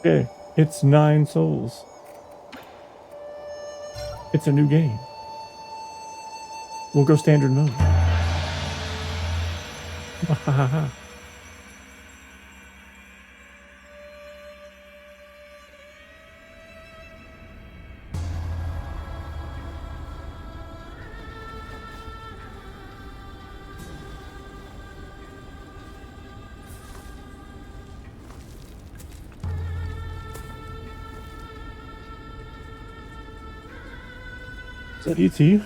Okay, it's 9 souls. It's a new game. We'll go standard mode. Is that ET?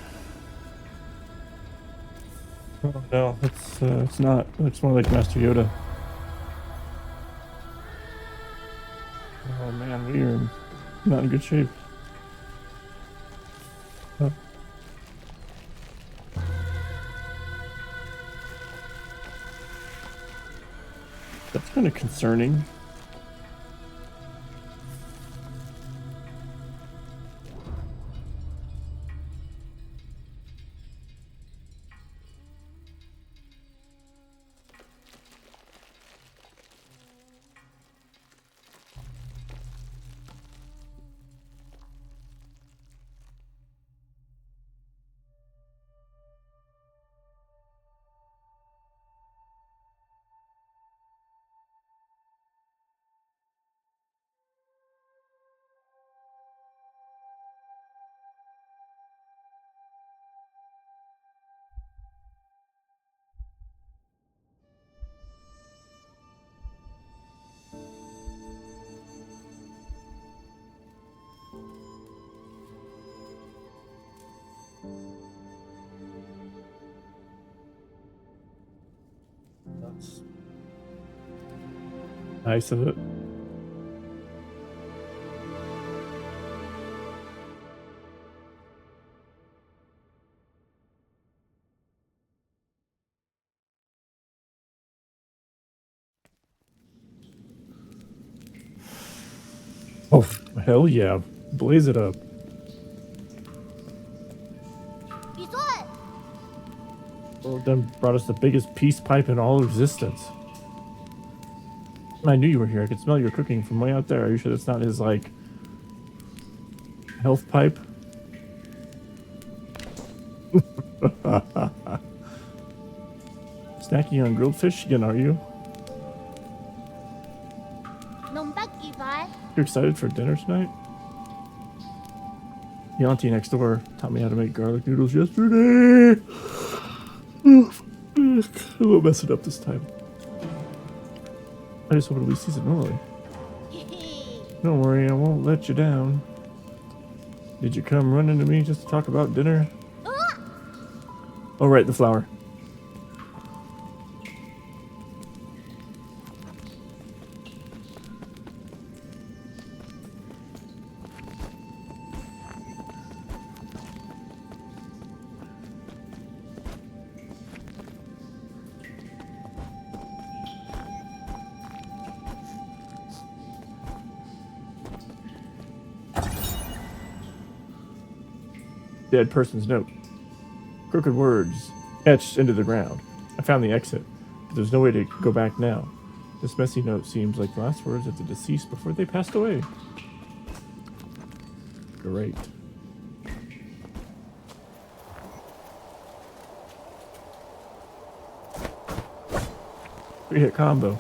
Oh no, it's not. It's more like Master Yoda. Oh man, we are not in good shape. Oh. That's kind of concerning. That's nice of it. Oh, hell yeah. Blaze it up. Well, then brought us the biggest peace pipe in all existence. I knew you were here. I could smell your cooking from way out there. Are you sure that's not his, like, health pipe? Snacking on grilled fish again, are you? You're excited for dinner tonight? The auntie next door taught me how to make garlic noodles yesterday. I won't mess it up this time. I just hope it'll be seasonally. Don't worry, I won't let you down. Did you come running to me just to talk about dinner? Oh, right, the flower. Dead person's note. Crooked words etched into the ground. I found the exit, but there's no way to go back now. This messy note seems like the last words of the deceased before they passed away. Great. Three-hit combo.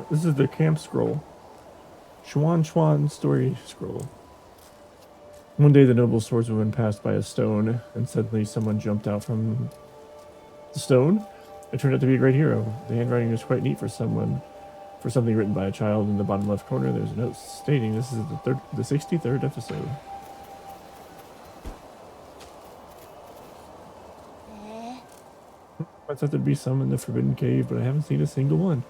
This is the camp scroll. Chuan story scroll. One day the noble swordswoman passed by a stone, and suddenly someone jumped out from the stone. It turned out to be a great hero. The handwriting is quite neat for something written by a child. In the bottom left corner, there's a note stating this is the 63rd episode. I thought there'd be some in the Forbidden Cave, but I haven't seen a single one.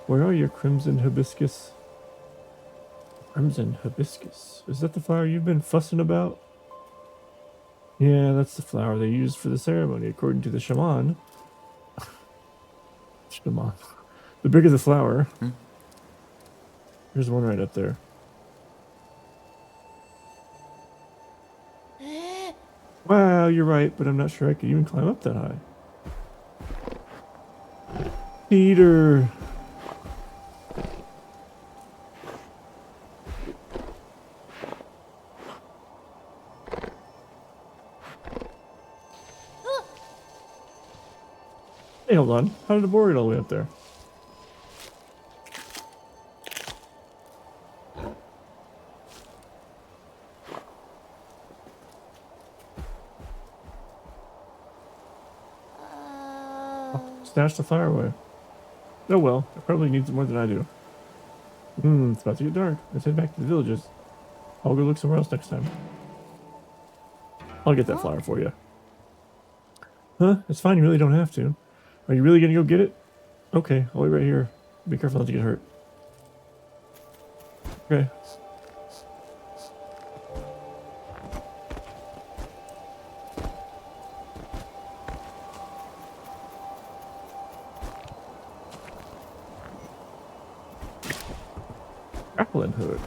Where are your Crimson Hibiscus? Crimson Hibiscus. Is that the flower you've been fussing about? Yeah, that's the flower they used for the ceremony, according to the shaman. Shaman. The bigger the flower. There's one right up there. Wow, you're right, but I'm not sure I could even climb up that high. Peter. Hey, hold on. How did the board get all the way up there? Snatch the fire away. Oh well, it probably needs it more than I do. It's about to get dark. Let's head back to the villages. I'll go look somewhere else next time. I'll get that flower for you. Huh? It's fine, you really don't have to. Are you really gonna go get it? Okay, I'll wait right here. Be careful not to get hurt. Okay. Grappling hook.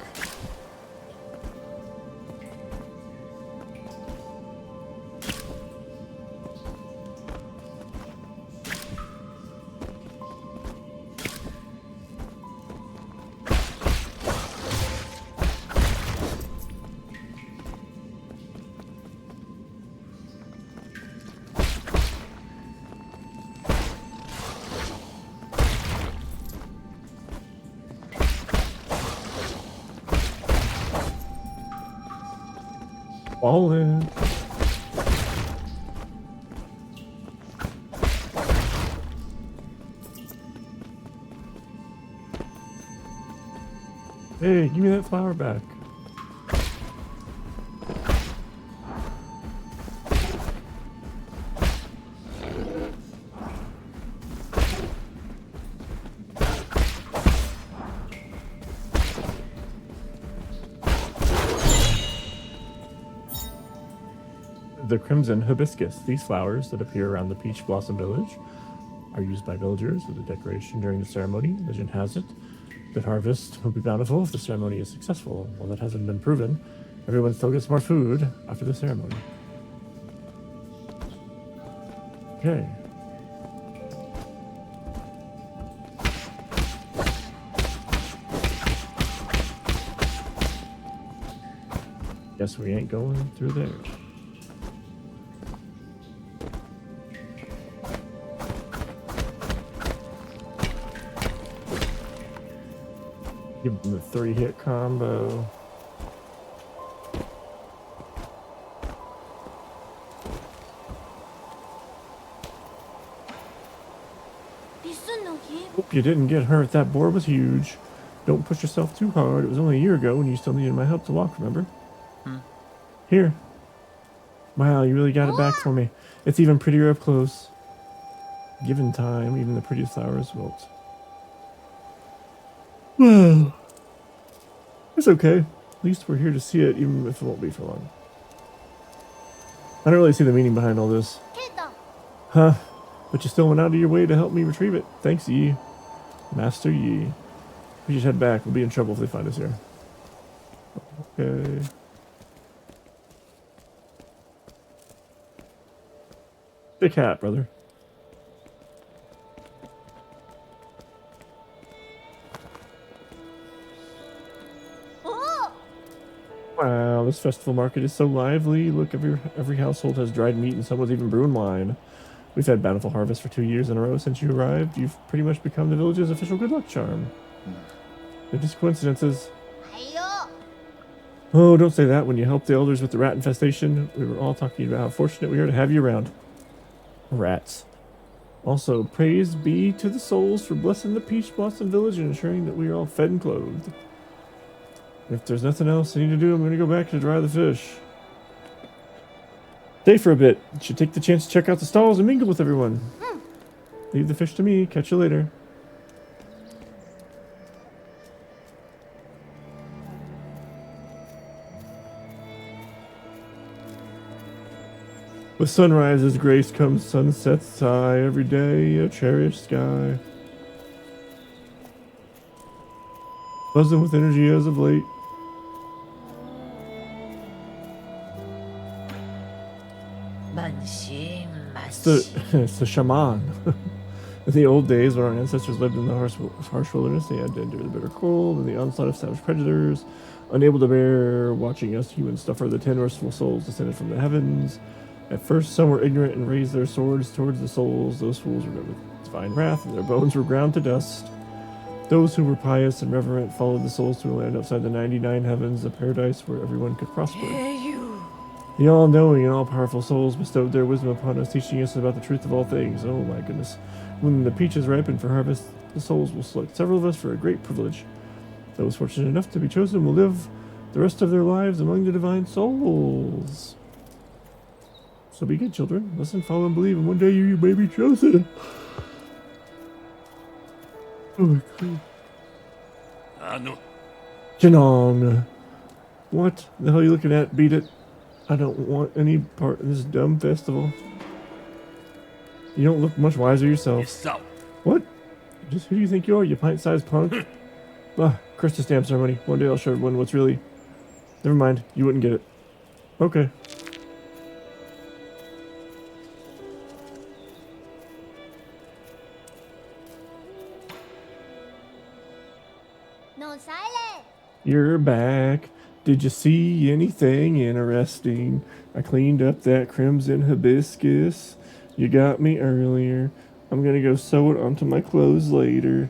All in. Hey, give me that flower back. The crimson hibiscus. These flowers that appear around the Peach Blossom Village are used by villagers as a decoration during the ceremony. Legend has it that harvest will be bountiful if the ceremony is successful. While that hasn't been proven, everyone still gets more food after the ceremony. Okay. Guess we ain't going through there. Give them the 3-hit combo. Hope you didn't get hurt. That boar was huge. Don't push yourself too hard. It was only a year ago when you still needed my help to walk, remember? Here. Wow, you really got it back for me. It's even prettier up close. Given time, even the prettiest flowers wilt. Well, it's okay. At least we're here to see it, even if it won't be for long. I don't really see the meaning behind all this. Huh? But you still went out of your way to help me retrieve it. Thanks, Yi. Master Yi. We should head back. We'll be in trouble if they find us here. Okay. Big hat, brother. Wow, this festival market is so lively. Look, every household has dried meat and someone's even brewing wine. We've had bountiful harvest for 2 years in a row since you arrived. You've pretty much become the village's official good luck charm. They're just coincidences. Oh, don't say that when you helped the elders with the rat infestation. We were all talking about how fortunate we are to have you around. Rats. Also, praise be to the souls for blessing the Peach Blossom Village and ensuring that we are all fed and clothed. If there's nothing else I need to do, I'm going to go back to dry the fish. Stay for a bit. You should take the chance to check out the stalls and mingle with everyone. Leave the fish to me. Catch you later. With sunrises, grace comes sunsets high. Every day a cherished sky. Buzzing with energy as of late. It's the shaman. In the old days, when our ancestors lived in the harsh wilderness, they had to endure the bitter cold and the onslaught of savage predators. Unable to bear watching us humans suffer, the 10 merciful souls descended from the heavens. At first, some were ignorant and raised their swords towards the souls. Those fools were met with divine wrath, and their bones were ground to dust. Those who were pious and reverent followed the souls to a land outside the 99 heavens, a paradise where everyone could prosper. The all-knowing and all-powerful souls bestowed their wisdom upon us, teaching us about the truth of all things. Oh my goodness. When the peaches ripen for harvest, the souls will select several of us for a great privilege. Those fortunate enough to be chosen will live the rest of their lives among the divine souls. So be good, children. Listen, follow, and believe, and one day you may be chosen. Oh my god. Janong. What the hell are you looking at? Beat it. I don't want any part in this dumb festival. You don't look much wiser yourself. What? Just who do you think you are, you pint-sized punk? Christmas stamp ceremony. One day I'll show everyone what's really... Never mind, you wouldn't get it. Okay. No silence. You're back. Did you see anything interesting? I cleaned up that crimson hibiscus. You got me earlier. I'm gonna go sew it onto my clothes later.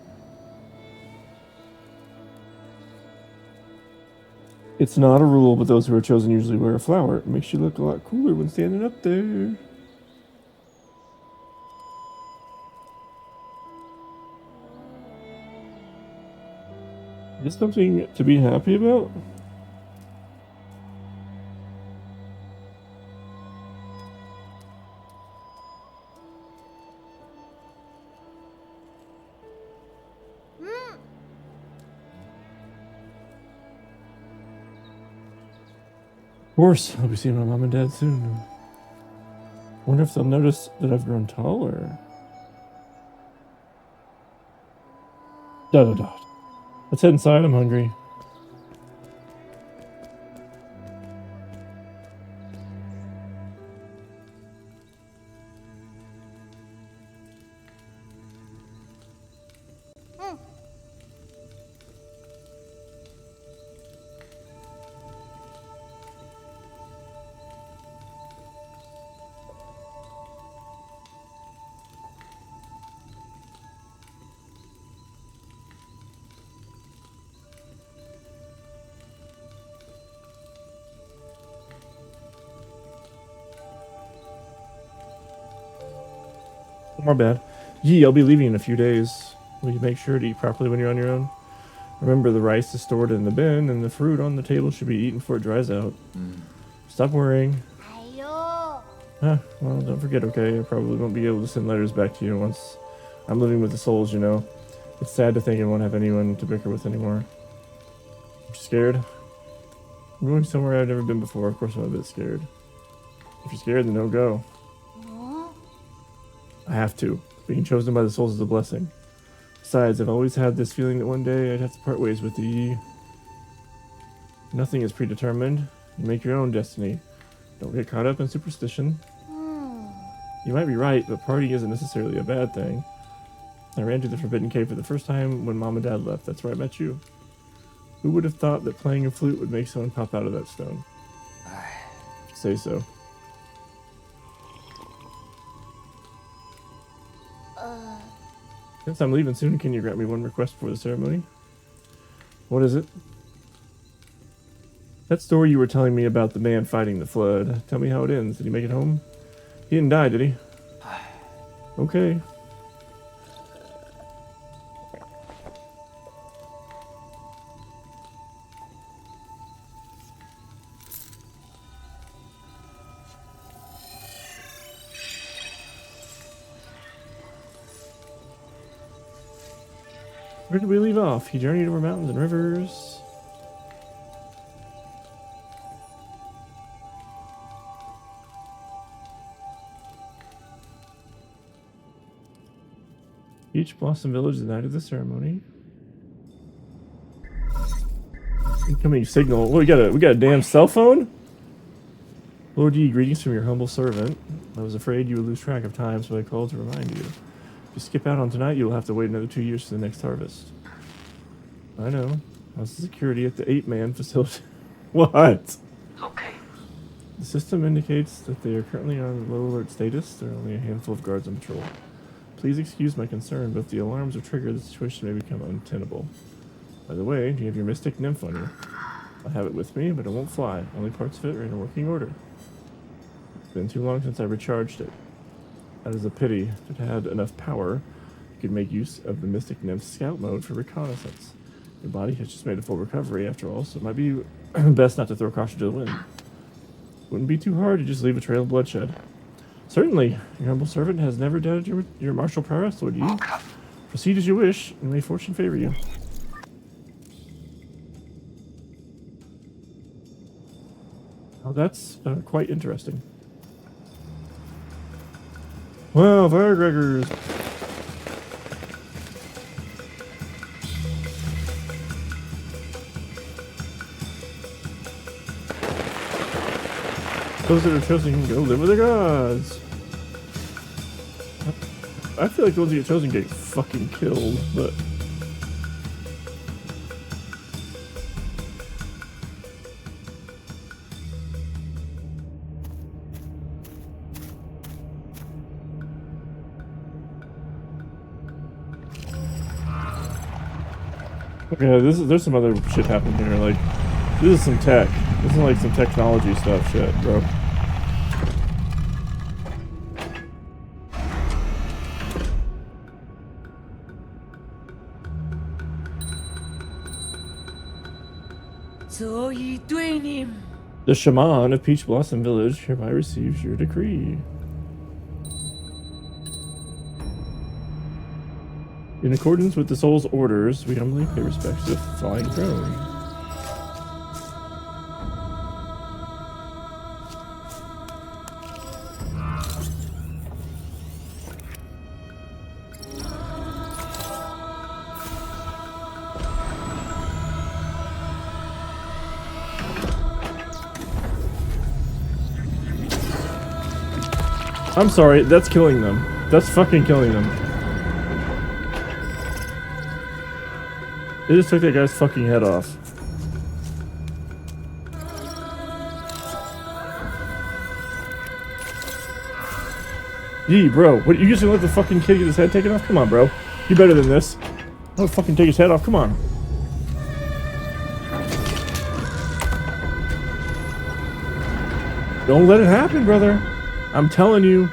It's not a rule, but those who are chosen usually wear a flower. It makes you look a lot cooler when standing up there. Is this something to be happy about? Of course, I'll be seeing my mom and dad soon. Wonder if they'll notice that I've grown taller. Let's head inside, I'm hungry. My bad. Yee, I'll be leaving in a few days. Will you make sure to eat properly when you're on your own? Remember, the rice is stored in the bin, and the fruit on the table should be eaten before it dries out. Stop worrying. Ayo. Well, don't forget, okay? I probably won't be able to send letters back to you once I'm living with the souls, you know. It's sad to think I won't have anyone to bicker with anymore. I'm scared. I'm going somewhere I've never been before. Of course, I'm a bit scared. If you're scared, then don't go. I have to. Being chosen by the souls is a blessing. Besides, I've always had this feeling that one day I'd have to part ways with the... Nothing is predetermined. You make your own destiny. Don't get caught up in superstition. You might be right, but partying isn't necessarily a bad thing. I ran to the Forbidden Cave for the first time when Mom and Dad left. That's where I met you. Who would have thought that playing a flute would make someone pop out of that stone? Say so. Since I'm leaving soon, can you grant me one request for the ceremony? What is it? That story you were telling me about the man fighting the flood. Tell me how it ends. Did he make it home? He didn't die, did he? Okay. Where did we leave off? He journeyed over mountains and rivers. Each Blossom Village the night of the ceremony. Incoming signal. What, we got a damn cell phone? Lord Yi, greetings from your humble servant. I was afraid you would lose track of time, so I called to remind you. If you skip out on tonight, you'll have to wait another 2 years for the next harvest. I know. How's the security at the 8-man facility? What? Okay. The system indicates that they are currently on low alert status. There are only a handful of guards on patrol. Please excuse my concern, but if the alarms are triggered, the situation may become untenable. By the way, do you have your Mystic Nymph on you? I have it with me, but it won't fly. Only parts of it are in working order. It's been too long since I recharged it. That is a pity. If it had enough power, you could make use of the Mystic Nymph scout mode for reconnaissance. Your body has just made a full recovery after all, so it might be best not to throw caution to the wind. Wouldn't be too hard to just leave a trail of bloodshed. Certainly, your humble servant has never doubted your martial prowess, Lord Yi. Proceed as you wish, and may fortune favor you. Oh, that's quite interesting. Well, firecrackers. Those that are chosen can go live with the gods. I feel like the ones that get chosen get fucking killed, but... Okay, there's some other shit happening here, like, this is some tech. This is like some technology stuff shit, bro. The shaman of Peach Blossom Village hereby receives your decree. In accordance with the soul's orders, we humbly pay respects to the flying throne. I'm sorry, that's killing them. That's fucking killing them. They just took that guy's fucking head off. Yee, bro, what, you just gonna let the fucking kid get his head taken off? Come on, bro. You better than this. Don't fucking take his head off, come on. Don't let it happen, brother. I'm telling you.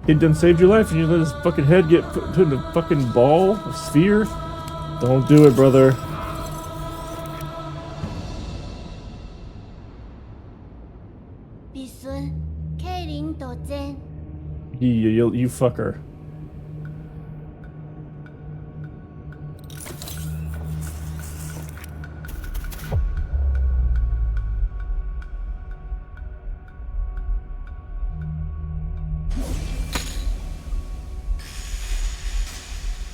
Kid done saved your life and you let his fucking head get put in a fucking ball, a sphere. Don't do it, brother. You fucker.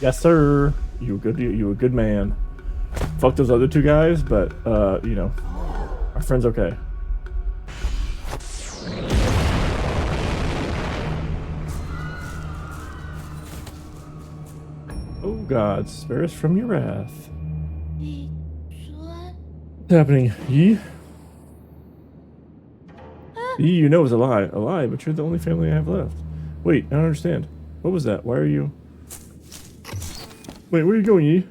Yes, sir. You a good man. Fuck those other two guys, but you know, our friend's okay. Oh God, spare us from your wrath. What's happening, Yi? Yi, you know it's a lie, but you're the only family I have left. Wait, I don't understand. What was that? Why are you? Wait, where are you going, Yi?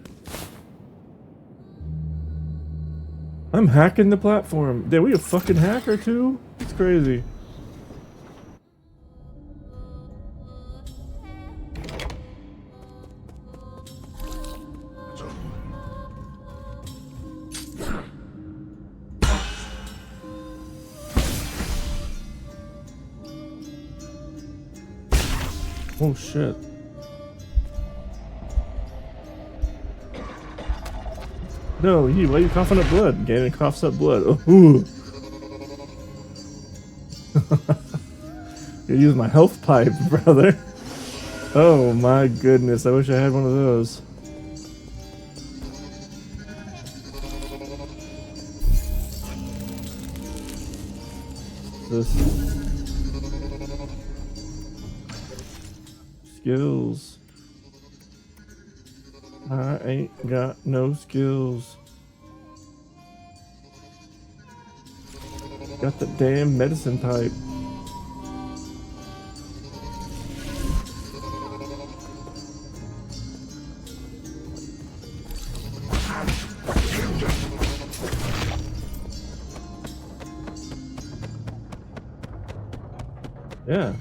I'm hacking the platform. Did we a fucking hacker too? It's crazy. Oh shit. No, Yi, why are you coughing up blood? Ganon coughs up blood. Ooh. You use my health pipe, brother. Oh my goodness, I wish I had one of those. This. skills. I ain't got no skills. Got the damn medicine pipe. Yeah.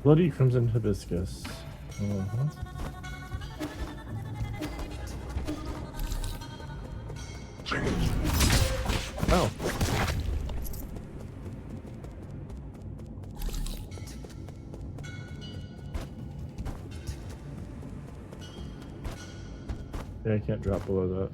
Bloody Crimson Hibiscus. Oh. Yeah, I can't drop below that.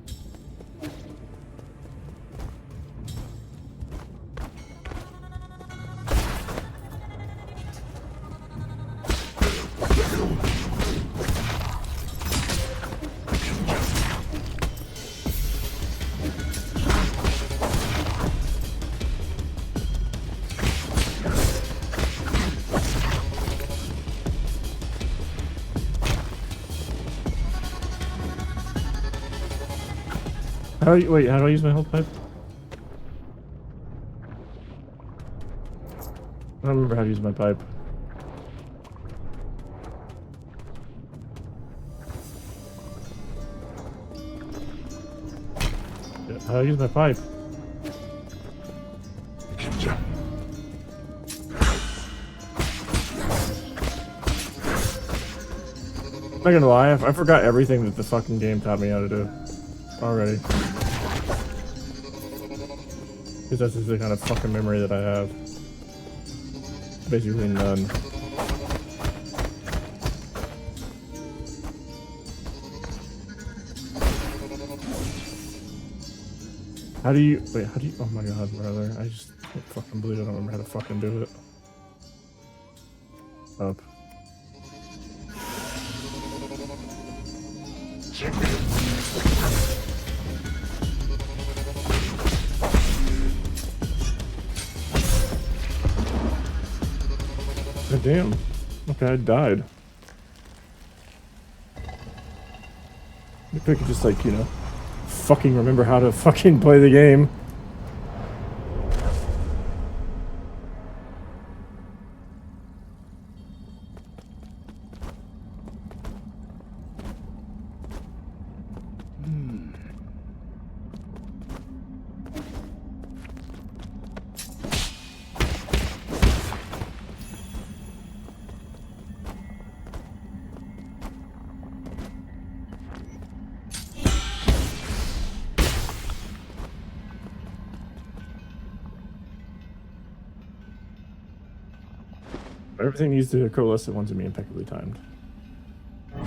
Wait, how do I use my health pipe? I don't remember how to use my pipe. Yeah, how do I use my pipe? I'm not gonna lie, I forgot everything that the fucking game taught me how to do already. Because that's just the kind of fucking memory that I have. Basically none. How do you, oh my god, brother. I just can't fucking believe I don't remember how to fucking do it. Up. God damn. Okay, I died. If I could just, like, you know, fucking remember how to fucking play the game. Everything needs to coalesce at once and be impeccably timed. Huh?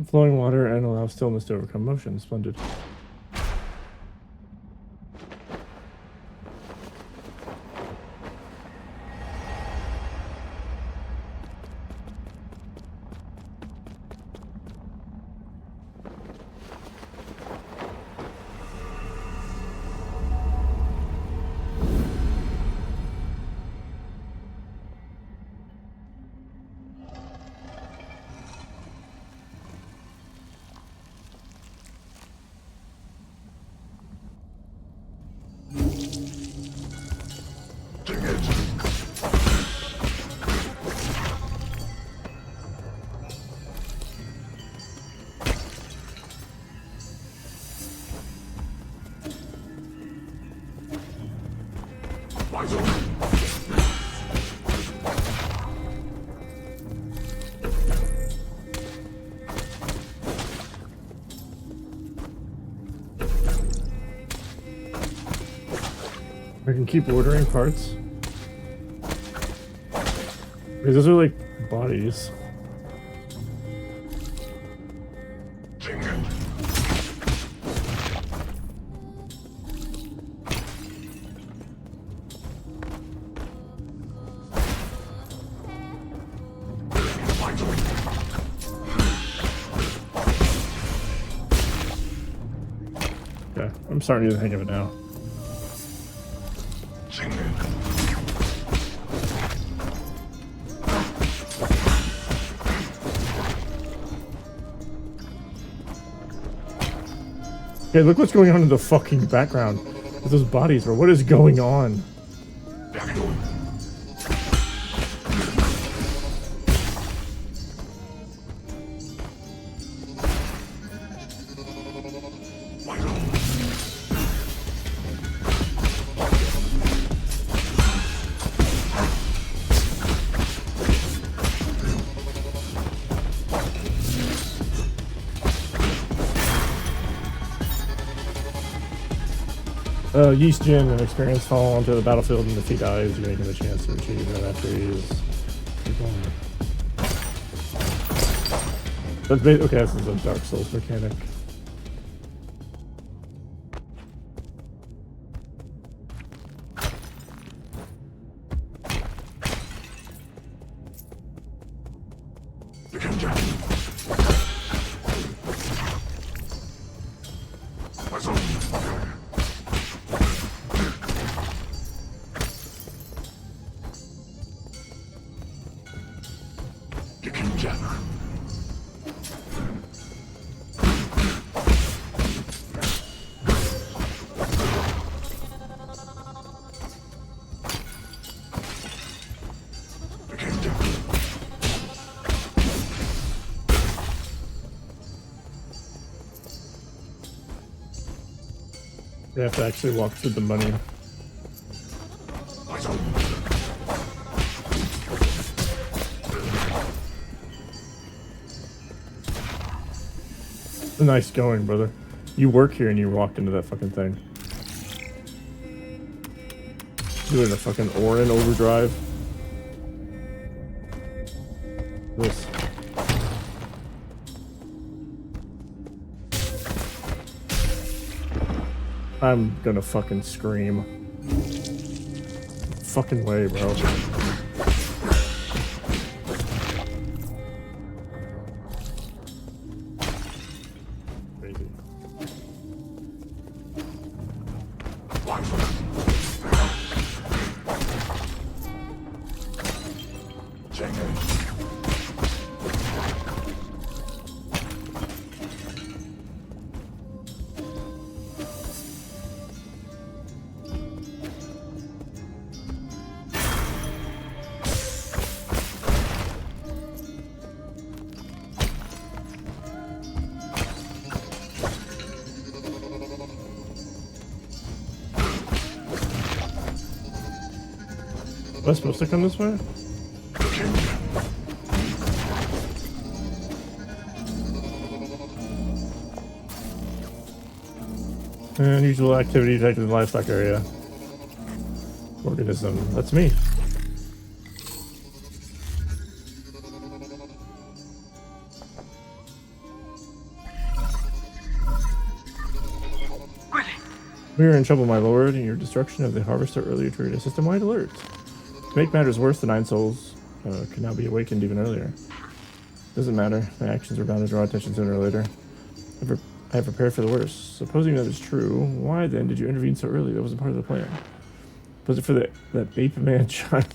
Flowing water and allow stillness to overcome motion. Splendid. can keep ordering parts. Because those are like bodies. Okay, I'm starting to get the hang of it now. Okay, look what's going on in the fucking background with those bodies, bro. What is going on? Yeast Jin and experience fall onto the battlefield, and if he dies, you may get a chance to retrieve him after he is gone. That's okay, this is a Dark Souls mechanic. They have to actually walk through the money. Nice going, brother. You work here and you walked into that fucking thing. Doing a fucking Orin overdrive. This. I'm gonna fucking scream. Fucking way, bro. Crazy. Was I supposed to come this way? Unusual activity detected in the livestock area. Organism. That's me. We are in trouble, my lord, and your destruction of the harvester earlier triggered a system-wide alert. To make matters worse, the 9 souls could now be awakened even earlier. Doesn't matter. My actions are bound to draw attention sooner or later. I have prepared for the worst. Supposing that is true, why then did you intervene so early? That wasn't part of the plan. Was it for that ape man child?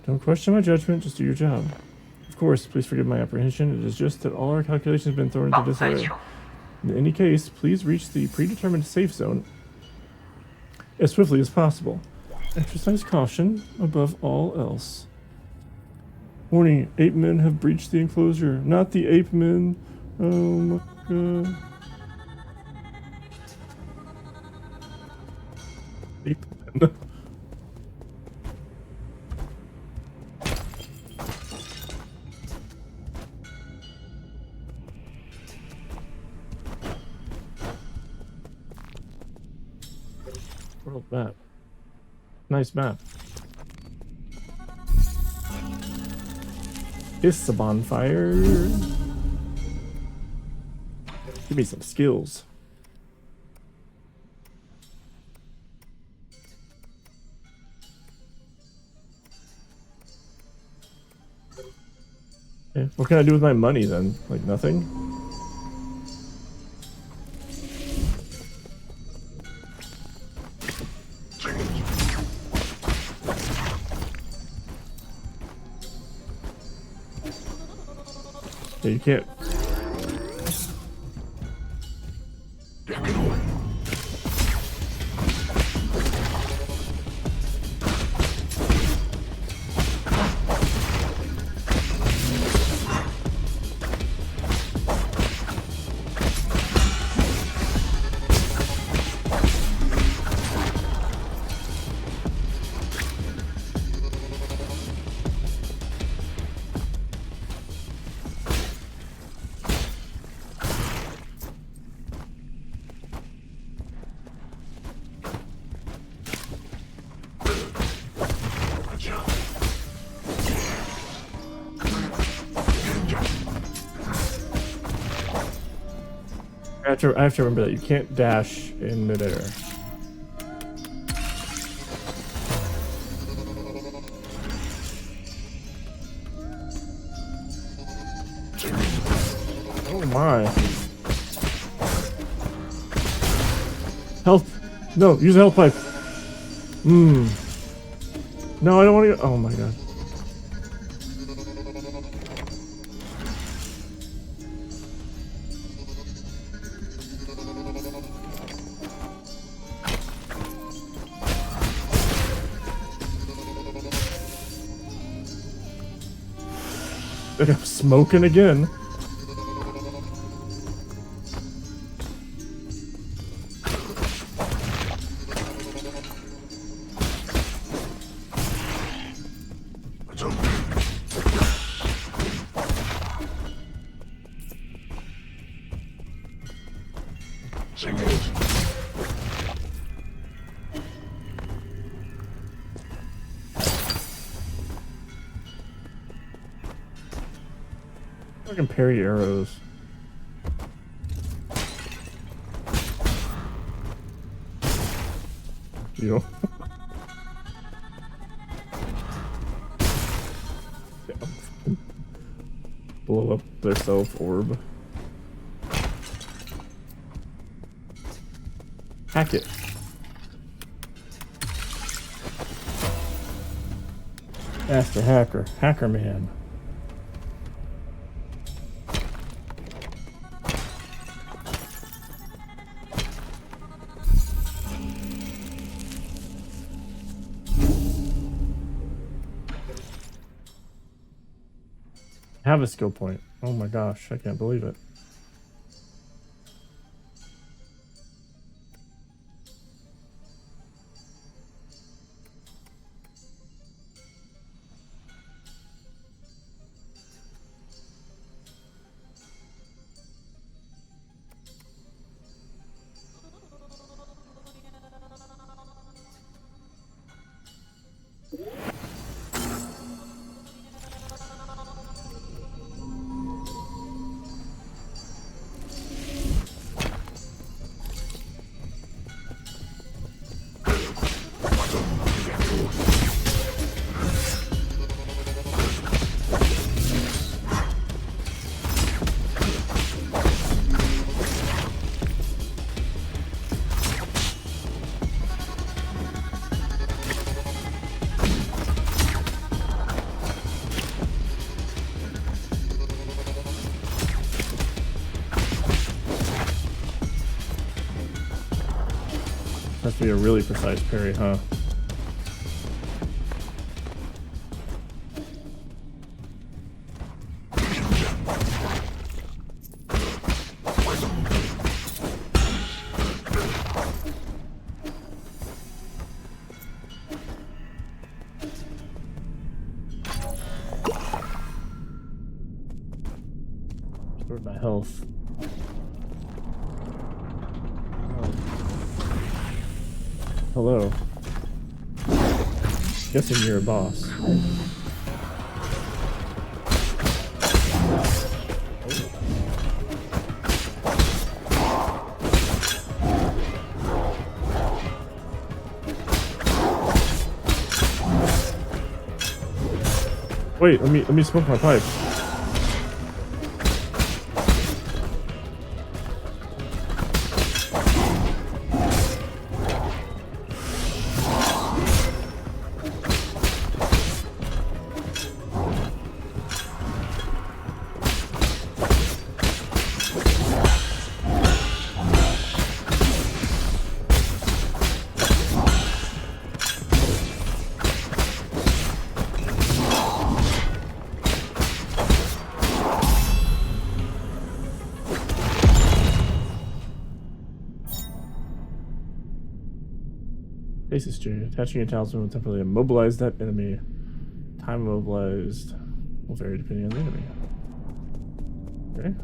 Don't question my judgment, just do your job. Of course, please forgive my apprehension. It is just that all our calculations have been thrown into disarray. In any case, please reach the predetermined safe zone as swiftly as possible. Exercise caution above all else. Warning, ape men have breached the enclosure. Not the ape men. Oh my god. Ape men. World map. Nice map. It's a bonfire. Give me some skills. Okay, what can I do with my money then? Like nothing? Yeah, you can't. I have to remember that you can't dash in midair. Oh my. Health. No, use a health pipe. No, I don't want to. Oh my god. I'm smoking again. I can parry arrows. You know? Blow up their self orb. Hack it. Master Hacker. Hacker Man. Have a skill point. Oh my gosh, I can't believe it. Has to be a really precise parry, huh? Where's my health? Hello. guessing you're a boss. Wait, let me smoke my pipe. Basis J. Attaching a talisman will temporarily immobilize that enemy. Time immobilized will vary depending on the enemy. Okay.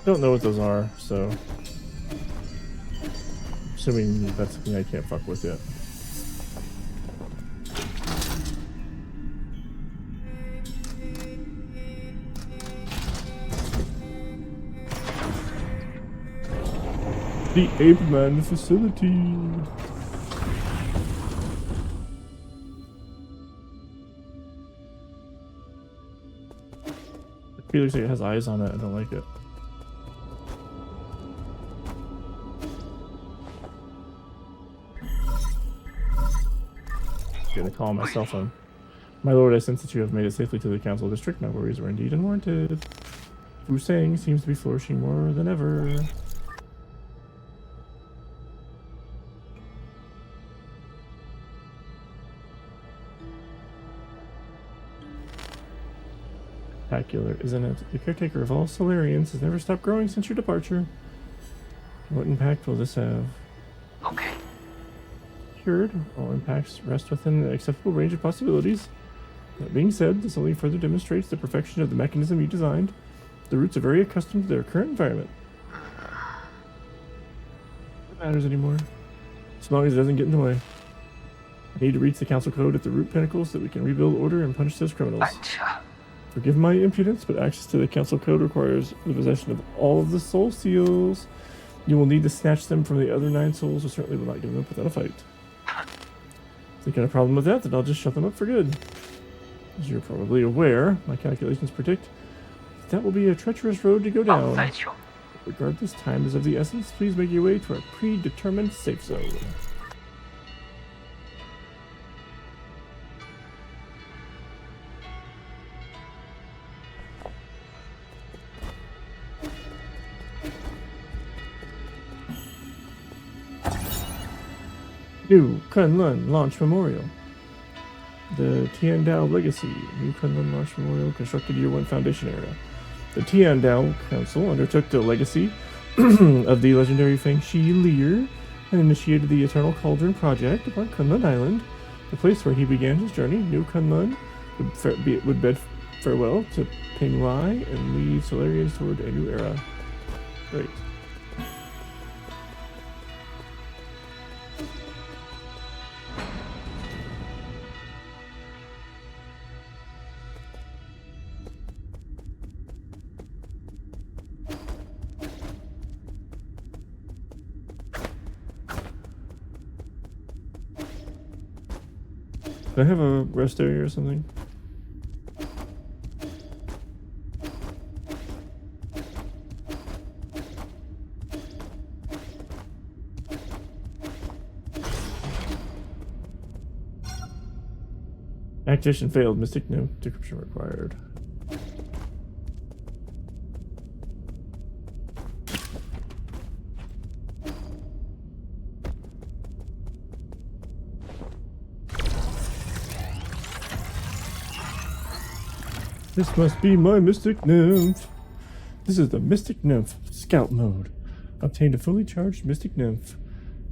Don't know what those are, so assuming that's something I can't fuck with yet. The Ape Man facility. It looks like it has eyes on it. I don't like it. Gonna call my cell phone. My lord, I sense that you have made it safely to the council district. My worries were indeed unwarranted. Wu Sang seems to be flourishing more than ever. Spectacular, isn't it? The caretaker of all Solarians has never stopped growing since your departure. What impact will this have? Okay. Cured. All impacts rest within an acceptable range of possibilities. That being said, this only further demonstrates the perfection of the mechanism you designed. The roots are very accustomed to their current environment. What matters anymore? As long as it doesn't get in the way. I need to reach the council code at the root pinnacle so that we can rebuild order and punish those criminals. Acha. Forgive my impudence, but access to the council code requires the possession of all of the soul seals. You will need to snatch them from the other 9 souls, who certainly will not give them up without a fight. If you got a problem with that, then I'll just shut them up for good. As you're probably aware, my calculations predict that will be a treacherous road to go down. Regardless, time is of the essence. Please make your way to our predetermined safe zone. New Kunlun Launch Memorial. The Tiandao Legacy. New Kunlun Launch Memorial constructed Year 1 Foundation era. The Tiandao Council undertook the legacy of the legendary Feng Shi Leer and initiated the Eternal Cauldron Project upon Kunlun Island, the place where he began his journey. New Kunlun would bid farewell to Ping Lai and lead Solarians toward a new era. Great. Do I have a rest area or something? Activation failed. Mystic no decryption required. This must be my Mystic Nymph. This is the Mystic Nymph Scout mode. Obtained a fully charged Mystic Nymph.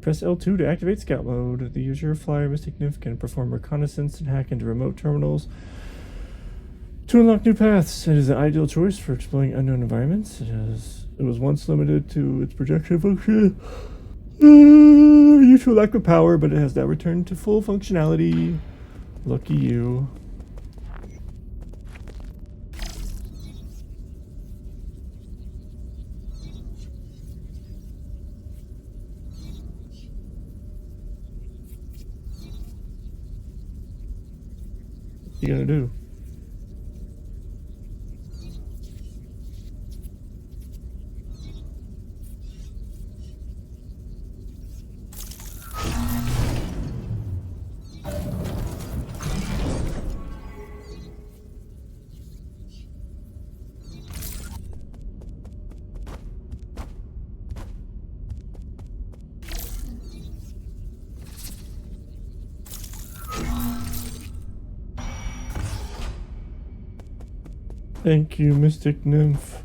Press L2 to activate scout mode. The user Flyer Mystic Nymph can perform reconnaissance and hack into remote terminals to unlock new paths. It is an ideal choice for exploring unknown environments. It was once limited to its projection function due to a lack of power, but it has now returned to full functionality. Lucky you. What you gonna do? Thank you, Mystic Nymph.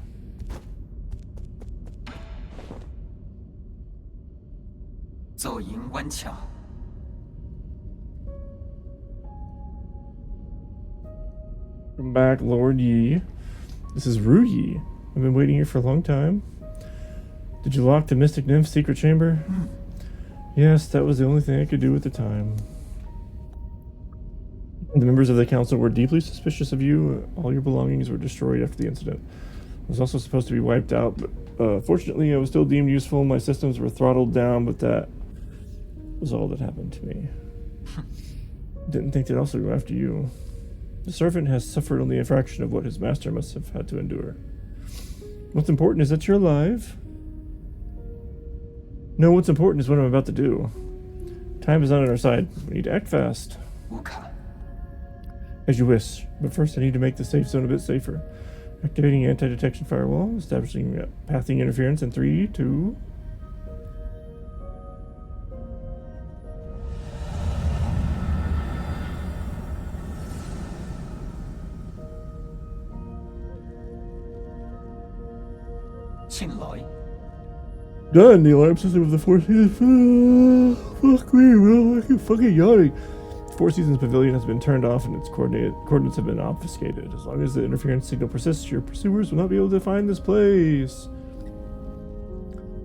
Welcome back, Lord Yi. This is Ru Yi. I've been waiting here for a long time. Did you lock the Mystic Nymph's secret chamber? Yes, that was the only thing I could do at the time. The members of the council were deeply suspicious of you. All your belongings were destroyed after the incident. I was also supposed to be wiped out, but fortunately I was still deemed useful. My systems were throttled down, but that was all that happened to me. Didn't think they'd also go after you. The servant has suffered only a fraction of what his master must have had to endure. What's important is that you're alive. No, what's important is what I'm about to do. Time is not on our side. We need to act fast. As you wish, but first I need to make the safe zone a bit safer. Activating anti-detection firewall, establishing pathing interference in 3, 2... Done! The alarm system of the Four Seasons... Fuck me, bro. I keep fucking yawning. The Four Seasons Pavilion has been turned off and its coordinates have been obfuscated. As long as the interference signal persists, your pursuers will not be able to find this place.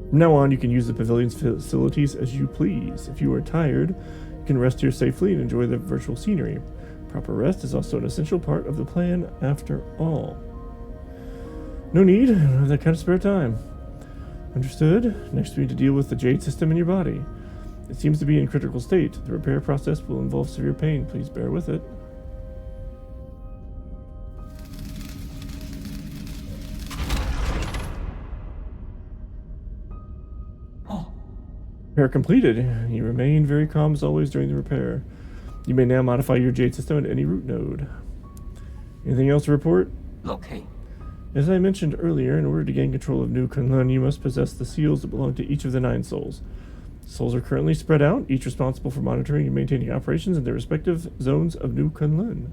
From now on, you can use the pavilion's facilities as you please. If you are tired, you can rest here safely and enjoy the virtual scenery. Proper rest is also an essential part of the plan after all. No need, I don't have that kind of spare time. Understood. Next we need to deal with the Jade system in your body. It seems to be in critical state. The repair process will involve severe pain. Please bear with it. Repair completed. You remain very calm as always during the repair. You may now modify your Jade system at any root node. Anything else to report? Okay. As I mentioned earlier, in order to gain control of New Kunlun, you must possess the seals that belong to each of the 9 souls. Souls are currently spread out, each responsible for monitoring and maintaining operations in their respective zones of New Kunlun.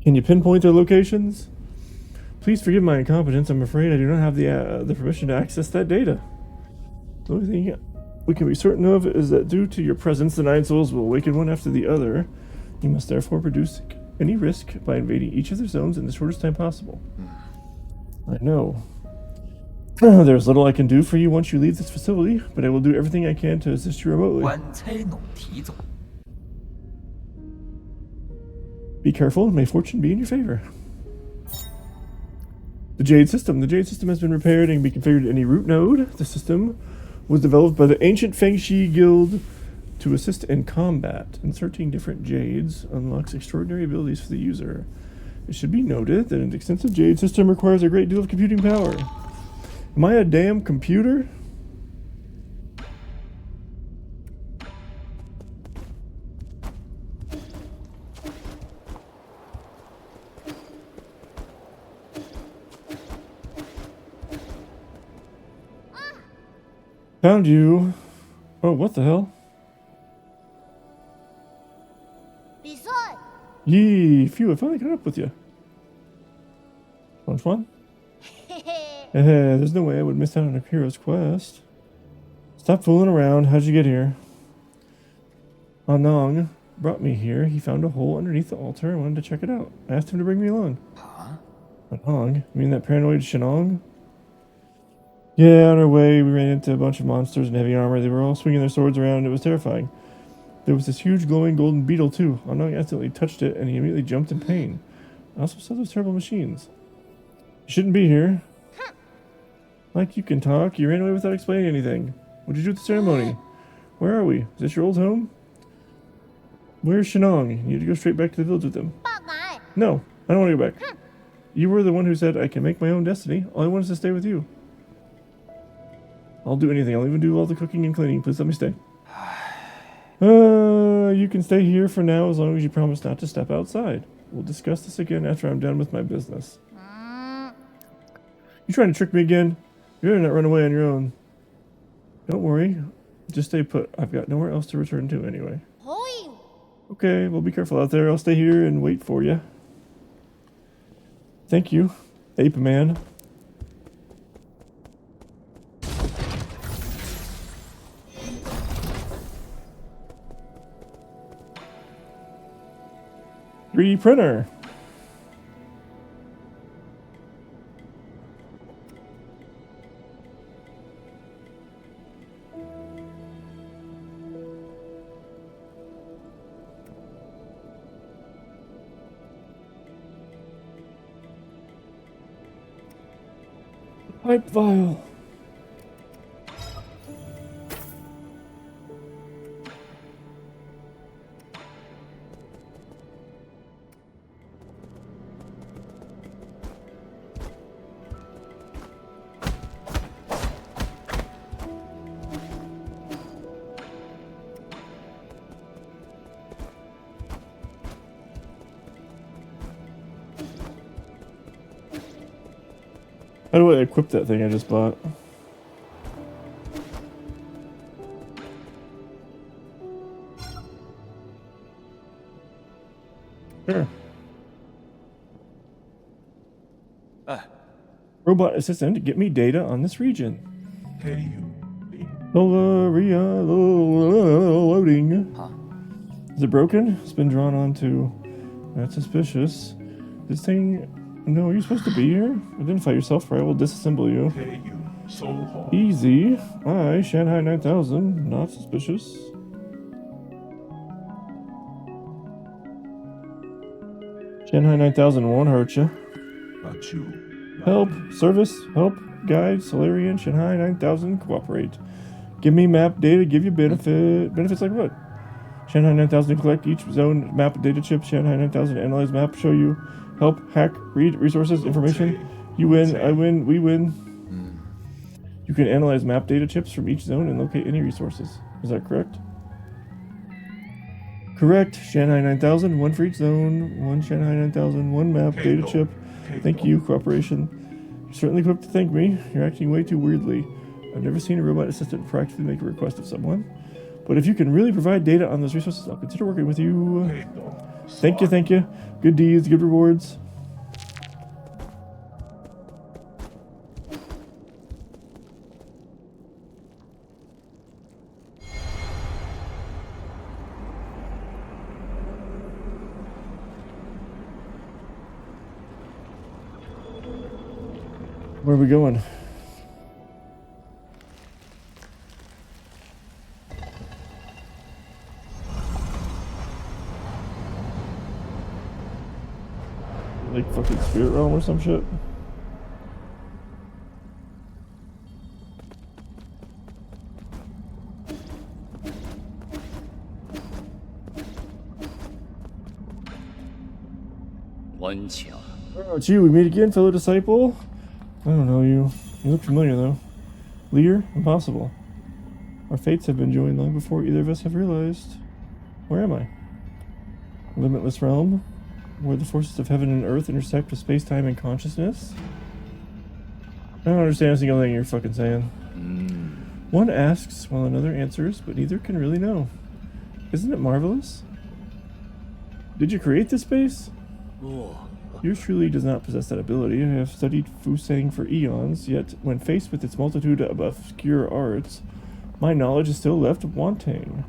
Can you pinpoint their locations? Please forgive my incompetence. I'm afraid I do not have the permission to access that data. The only thing we can be certain of is that due to your presence, the 9 souls will awaken one after the other. You must therefore reduce any risk by invading each of their zones in the shortest time possible. I know. There's little I can do for you once you leave this facility, but I will do everything I can to assist you remotely. Be careful, and may fortune be in your favor. The Jade System. The Jade System has been repaired and can be configured to any root node. The system was developed by the ancient Fengshi Guild to assist in combat. Inserting different Jades unlocks extraordinary abilities for the user. It should be noted that an extensive Jade system requires a great deal of computing power. Am I a damn computer? Found you. Oh, what the hell? Bison! Yee, phew, I finally caught up with you. Fun? There's no way I would miss out on a hero's quest. Stop fooling around. How'd you get here? Anong brought me here. He found a hole underneath the altar. I wanted to check it out. I asked him to bring me along. Huh? Anong? You mean that paranoid Shenong? Yeah, on our way, we ran into a bunch of monsters in heavy armor. They were all swinging their swords around. It was terrifying. There was this huge glowing golden beetle, too. Anong accidentally touched it, and he immediately jumped in pain. I also saw those terrible machines. You shouldn't be here. Like you can talk. You ran away without explaining anything. What'd you do at the ceremony? Where are we? Is this your old home? Where's Shenong? You need to go straight back to the village with them. 爸改。 No, I don't want to go back. You were the one who said I can make my own destiny. All I want is to stay with you. I'll do anything. I'll even do all the cooking and cleaning. Please let me stay. You can stay here for now as long as you promise not to step outside. We'll discuss this again after I'm done with my business. You trying to trick me again? You better not run away on your own. Don't worry. Just stay put. I've got nowhere else to return to anyway. 可以。 Okay, well, be careful out there. I'll stay here and wait for you. Thank you, Ape Man. .3D printer. Pipe vial. How do I equip that thing I just bought? Sure. Robot assistant, get me data on this region. Loading. Huh? Is it broken? It's been drawn onto. That's suspicious. This thing. No, you're supposed to be here. Identify yourself, or I will disassemble you. Easy. I, Shanghai 9000. Not suspicious. Shanghai 9000 won't hurt you. Help. Service. Help. Guide. Solarian. Shanghai 9000. Cooperate. Give me map data. Give you benefit. Benefits like what? Shanghai 9000 collect each zone map data chip. Shanghai 9000 analyze map. Show you. Help, hack, read resources, information. You win, I win, we win. You can analyze map data chips from each zone and locate any resources. Is that correct? Correct. Shanghai 9000, one for each zone. One Shanghai 9000, one map data chip. Thank you, cooperation. You're certainly equipped to thank me. You're acting way too weirdly. I've never seen a robot assistant proactively make a request of someone. But if you can really provide data on those resources, I'll consider working with you. Thank you, thank you. Good deeds, good rewards. Where are we going? Like fucking Spirit Realm or some shit? Oh, gee, we meet again, fellow disciple? I don't know you. You look familiar, though. Lear? Impossible. Our fates have been joined long before either of us have realized. Where am I? Limitless realm? Where the forces of heaven and earth intersect with space-time and consciousness? I don't understand a single thing you're fucking saying. One asks while another answers, but neither can really know. Isn't it marvelous? Did you create this space? Yours truly does not possess that ability. I have studied Fusang for eons, yet when faced with its multitude of obscure arts, My knowledge is still left wanting.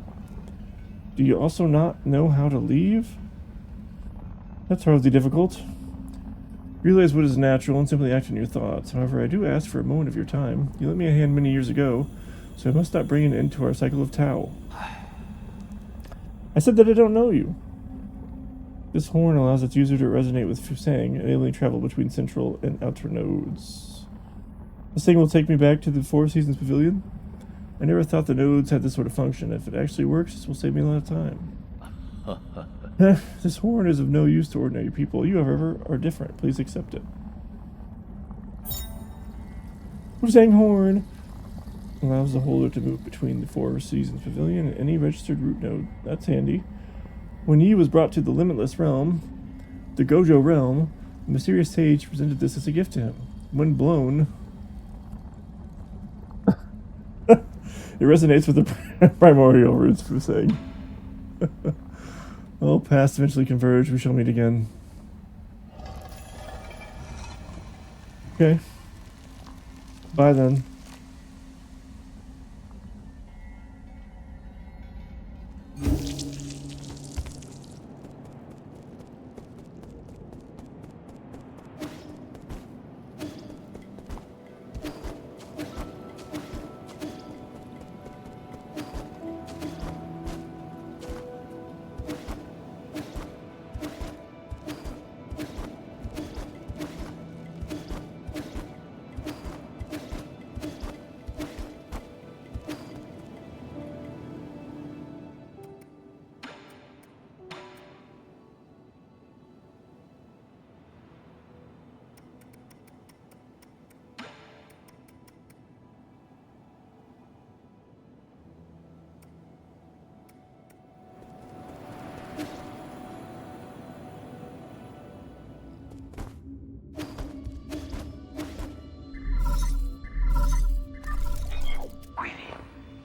Do you also not know how to leave? That's hardly difficult. Realize what is natural and simply act on your thoughts. However, I do ask for a moment of your time. You lent me a hand many years ago, so I must not bring an end to our cycle of Tao. I said that I don't know you. This horn allows its user to resonate with Fusang, enabling travel between central and outer nodes. This thing will take me back to the Four Seasons Pavilion. I never thought the nodes had this sort of function. If it actually works, this will save me a lot of time. This horn is of no use to ordinary people. You, however, are different. Please accept it. Fusang horn allows the holder to move between the Four Seasons Pavilion and any registered root node. That's handy. When Yi was brought to the Limitless Realm, the Gojo Realm, the mysterious sage presented this as a gift to him. When blown, it resonates with the primordial roots, Fusang. All paths eventually converge. We shall meet again. Okay. Bye then.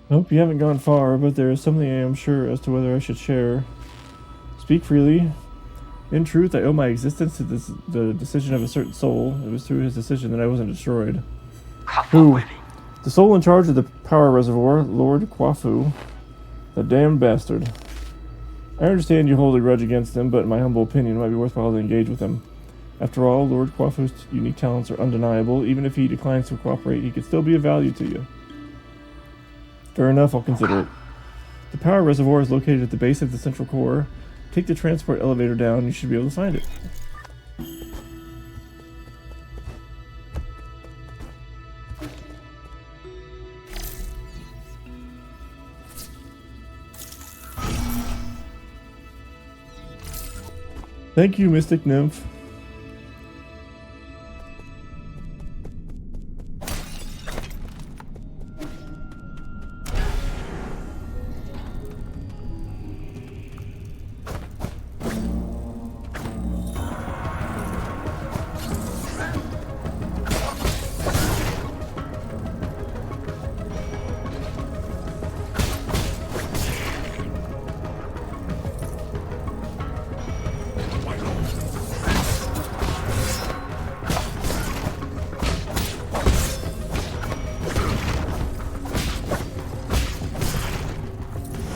Nope, you haven't gone far, but there is something I am sure as to whether I should share. Speak freely. In truth, I owe my existence to the decision of a certain soul. It was through his decision that I wasn't destroyed. Who? The soul in charge of the power reservoir, Lord Kwafu. The damned bastard. I understand you hold a grudge against him, but in my humble opinion, it might be worthwhile to engage with him. After all, Lord Kwafu's unique talents are undeniable. Even if he declines to cooperate, he could still be of value to you. Fair enough, I'll consider it. The power reservoir is located at the base of the central core. Take the transport elevator down and you should be able to find it. Thank you, Mystic Nymph.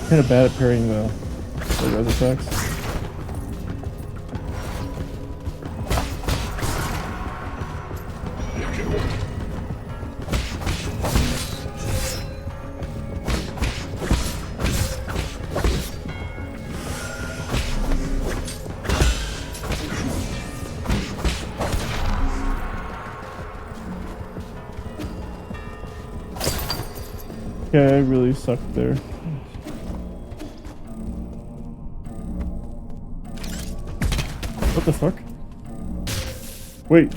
Kind of bad at parrying the res attacks. Okay, I really sucked there. What the fuck? Wait.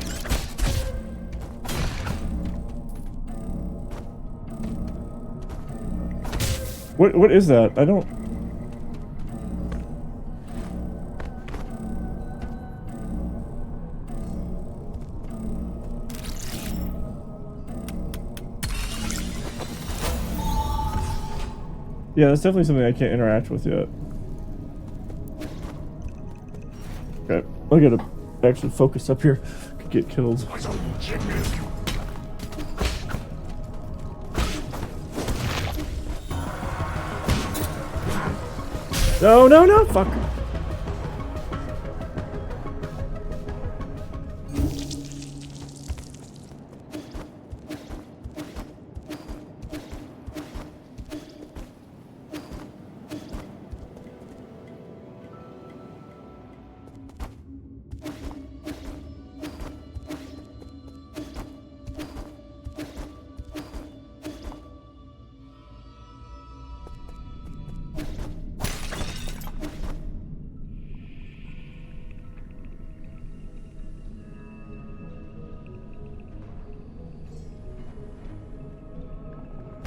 What is that? I don't... Yeah, that's definitely something I can't interact with yet. Okay, I gotta actually focus up here. Could get killed. No, no, no, fuck.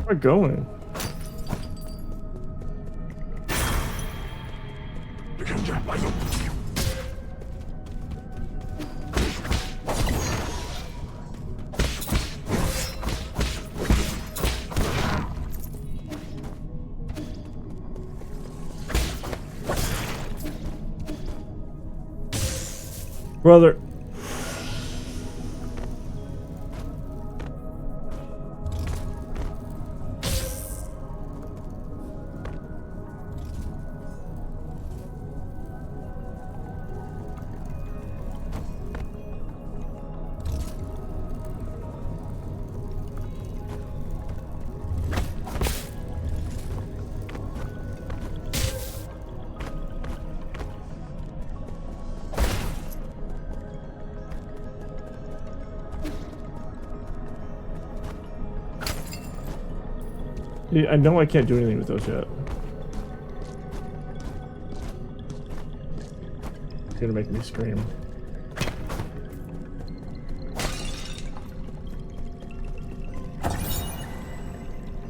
Where am I going? Brother. Yeah, I know I can't do anything with those yet. It's gonna make me scream.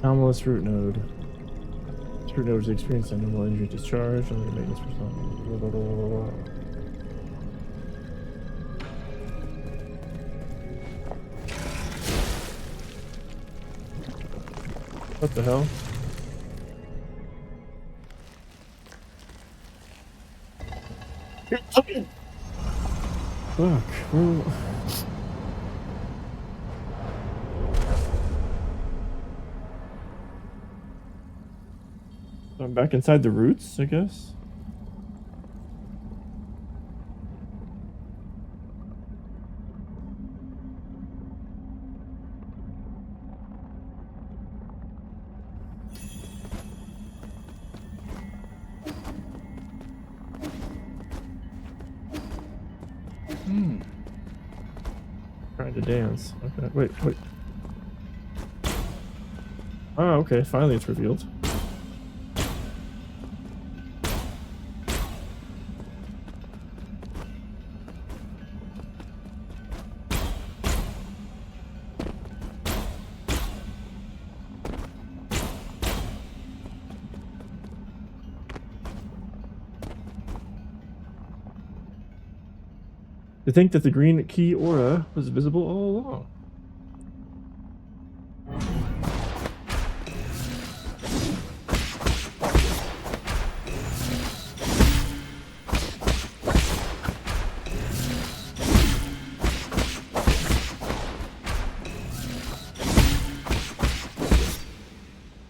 Anomalous root node. This root node is experiencing anomal injury discharge under maintenance responsibility. Blah, blah, blah, blah, blah. What the hell? Fuck. Well, I'm back inside the roots, I guess. Trying to dance. Okay, wait. Oh, okay, finally it's revealed. To think that the green key aura was visible all along.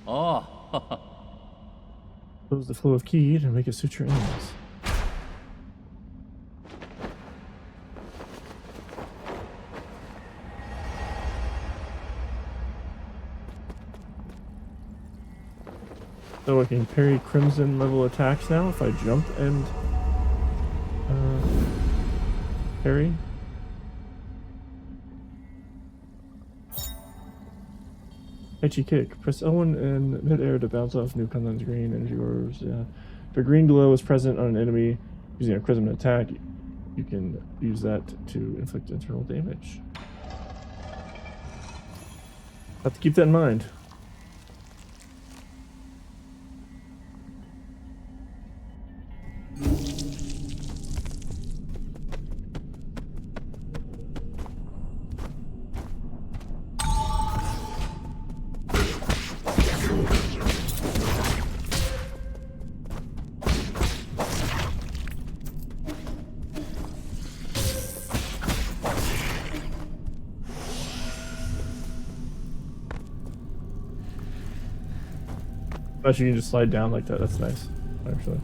Oh. Close the flow of ki to make it suit your enemies. So I can parry crimson level attacks now if I jump and parry. Edgy kick. Press L1 in mid-air to bounce off new Kunlun's green energy orbs. Yeah. If a green glow is present on an enemy using a crimson attack, you can use that to inflict internal damage. Have to keep that in mind. Actually, you can just slide down like that. That's nice, actually.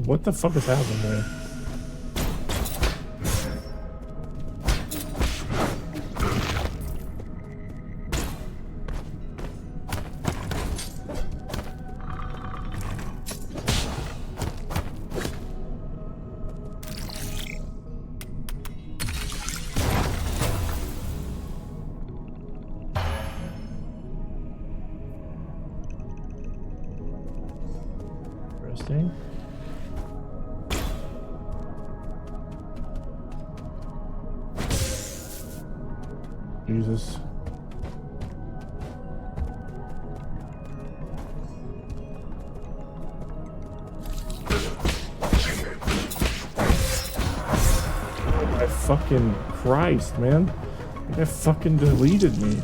What the fuck is happening there? Interesting. Jesus. My fucking Christ, man. That fucking deleted me.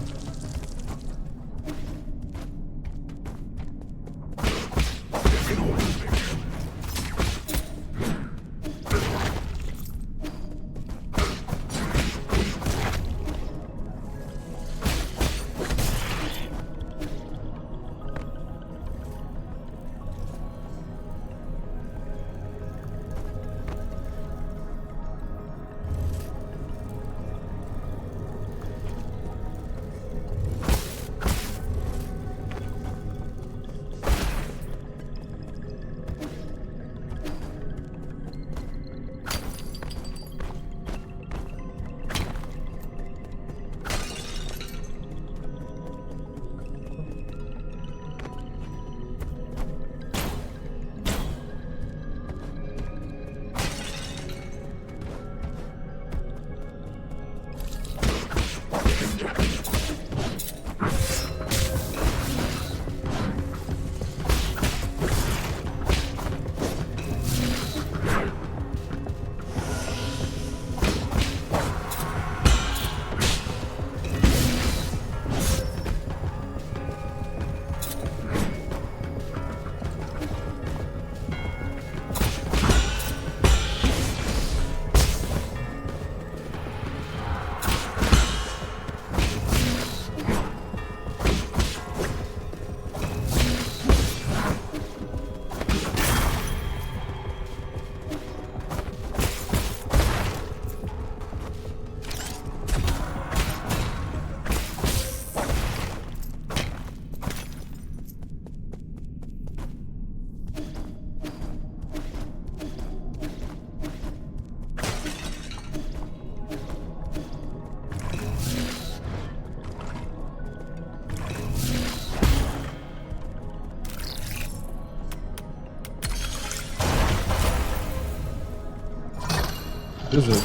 What is it?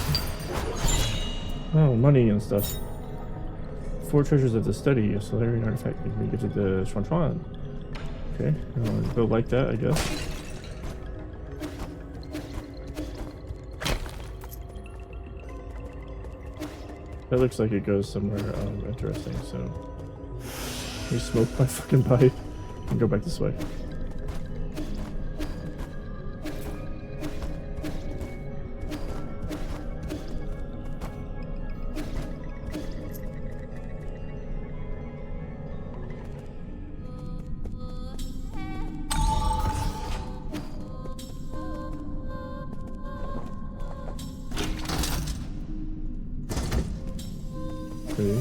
Oh, money and stuff. 4 treasures of the study, so there an artifact we can get to the Chuan Chuan. Okay, go like that, I guess. That looks like it goes somewhere interesting, so... Let me smoke my fucking pipe and go back this way. Okay.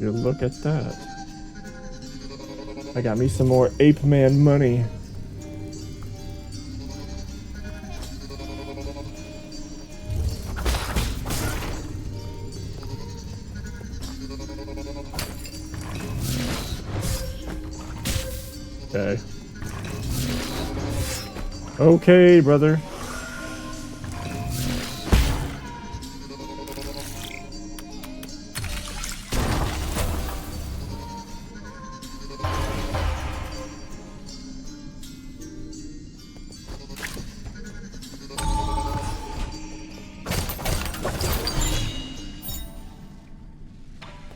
You look at that. I got me some more Ape Man money. Okay. Okay, brother.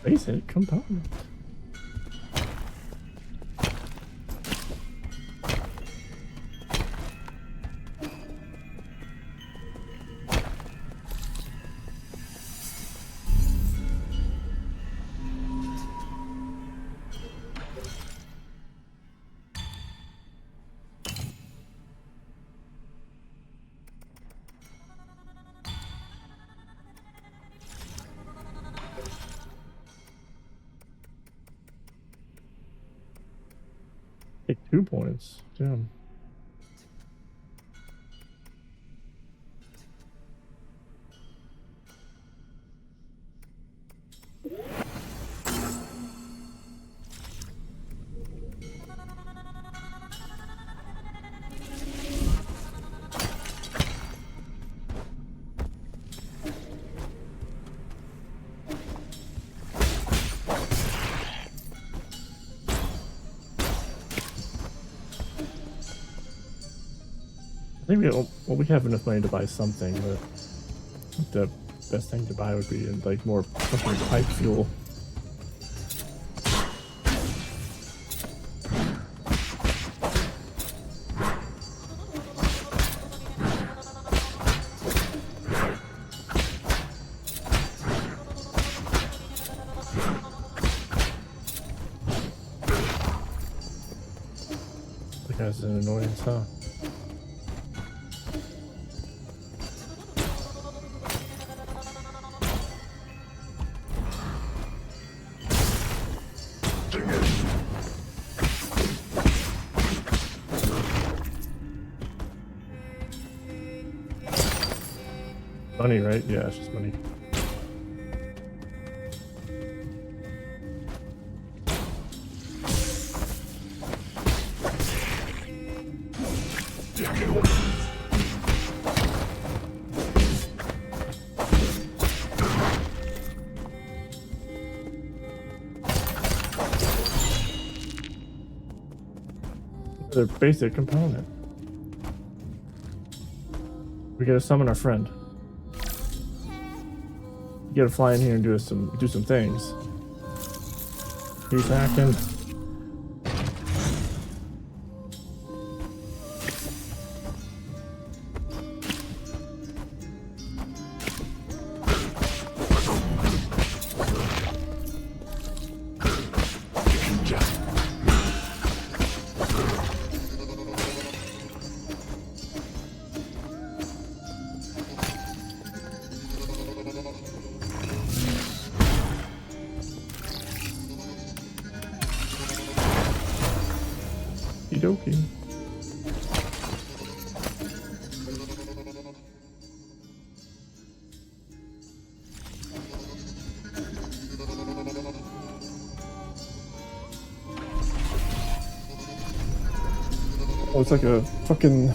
Basic component. Take 2 points. Damn. I think we have enough money to buy something, but the best thing to buy would be like more fucking pipe fuel. The guy's an annoyance, huh? Money, right? Yeah, it's just money. Another basic component. We gotta summon our friend. You gotta fly in here and do some things. He's hacking. Okie Oh, it's like a fucking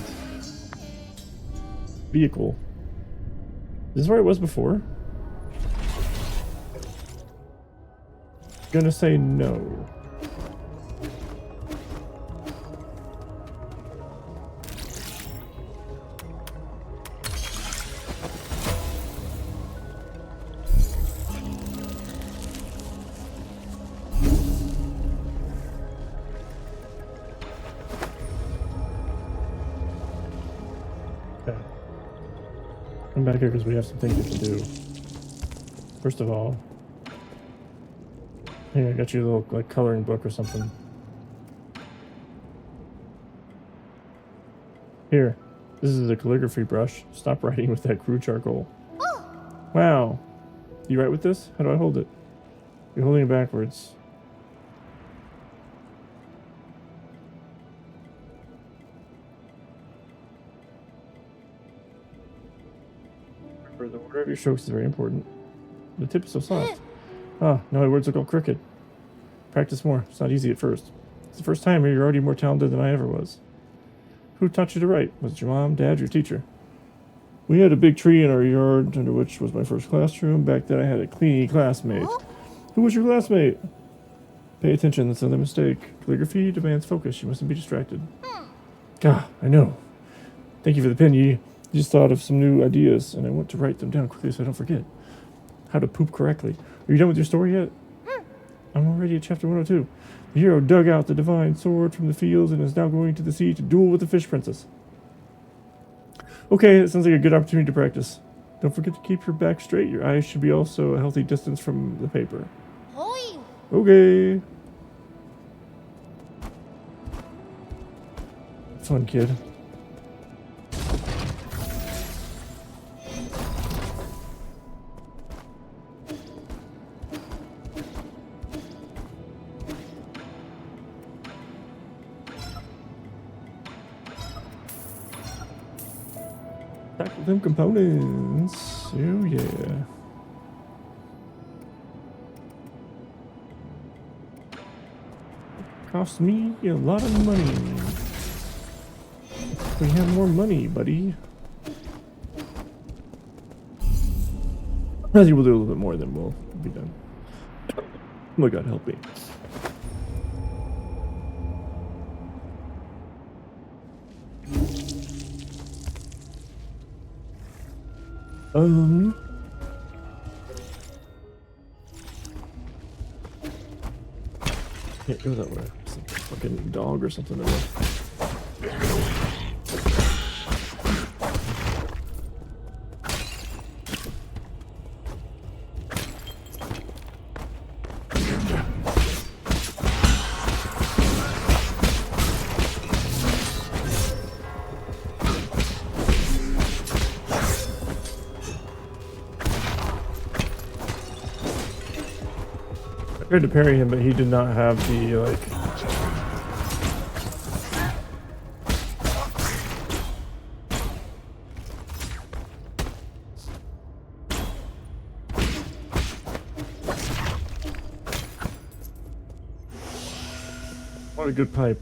vehicle. Is this where it was before? Gonna say no. Come back here because we have some things we can do. First of all, here, I got you a little like coloring book or something. Here, this is a calligraphy brush. Stop writing with that crude charcoal. Oh. Wow. You write with this? How do I hold it? You're holding it backwards. The order of your strokes is very important. The tip is so soft. Ah, now my words look all crooked. Practice more. It's not easy at first. It's the first time you're already more talented than I ever was. Who taught you to write? Was it your mom, dad, your teacher? We had a big tree in our yard, under which was my first classroom. Back then I had a Kleenie classmate. Who was your classmate? Pay attention, that's another mistake. Calligraphy demands focus. You mustn't be distracted. Gah, I know. Thank you for the pen, Yi. Just thought of some new ideas, and I want to write them down quickly so I don't forget. How to poop correctly. Are you done with your story yet? I'm already at chapter 102. The hero dug out the divine sword from the fields and is now going to the sea to duel with the fish princess. Okay, that sounds like a good opportunity to practice. Don't forget to keep your back straight. Your eyes should be also a healthy distance from the paper. Hoi. Okay. Fun, kid. Tackle them components. Oh yeah. Cost me a lot of money. We have more money, buddy. I think we'll do a little bit more, then we'll be done. Oh my god, help me. Can't go that way. Some fucking dog or something in there. I tried to parry him, but he did not have the, like... What a good pipe.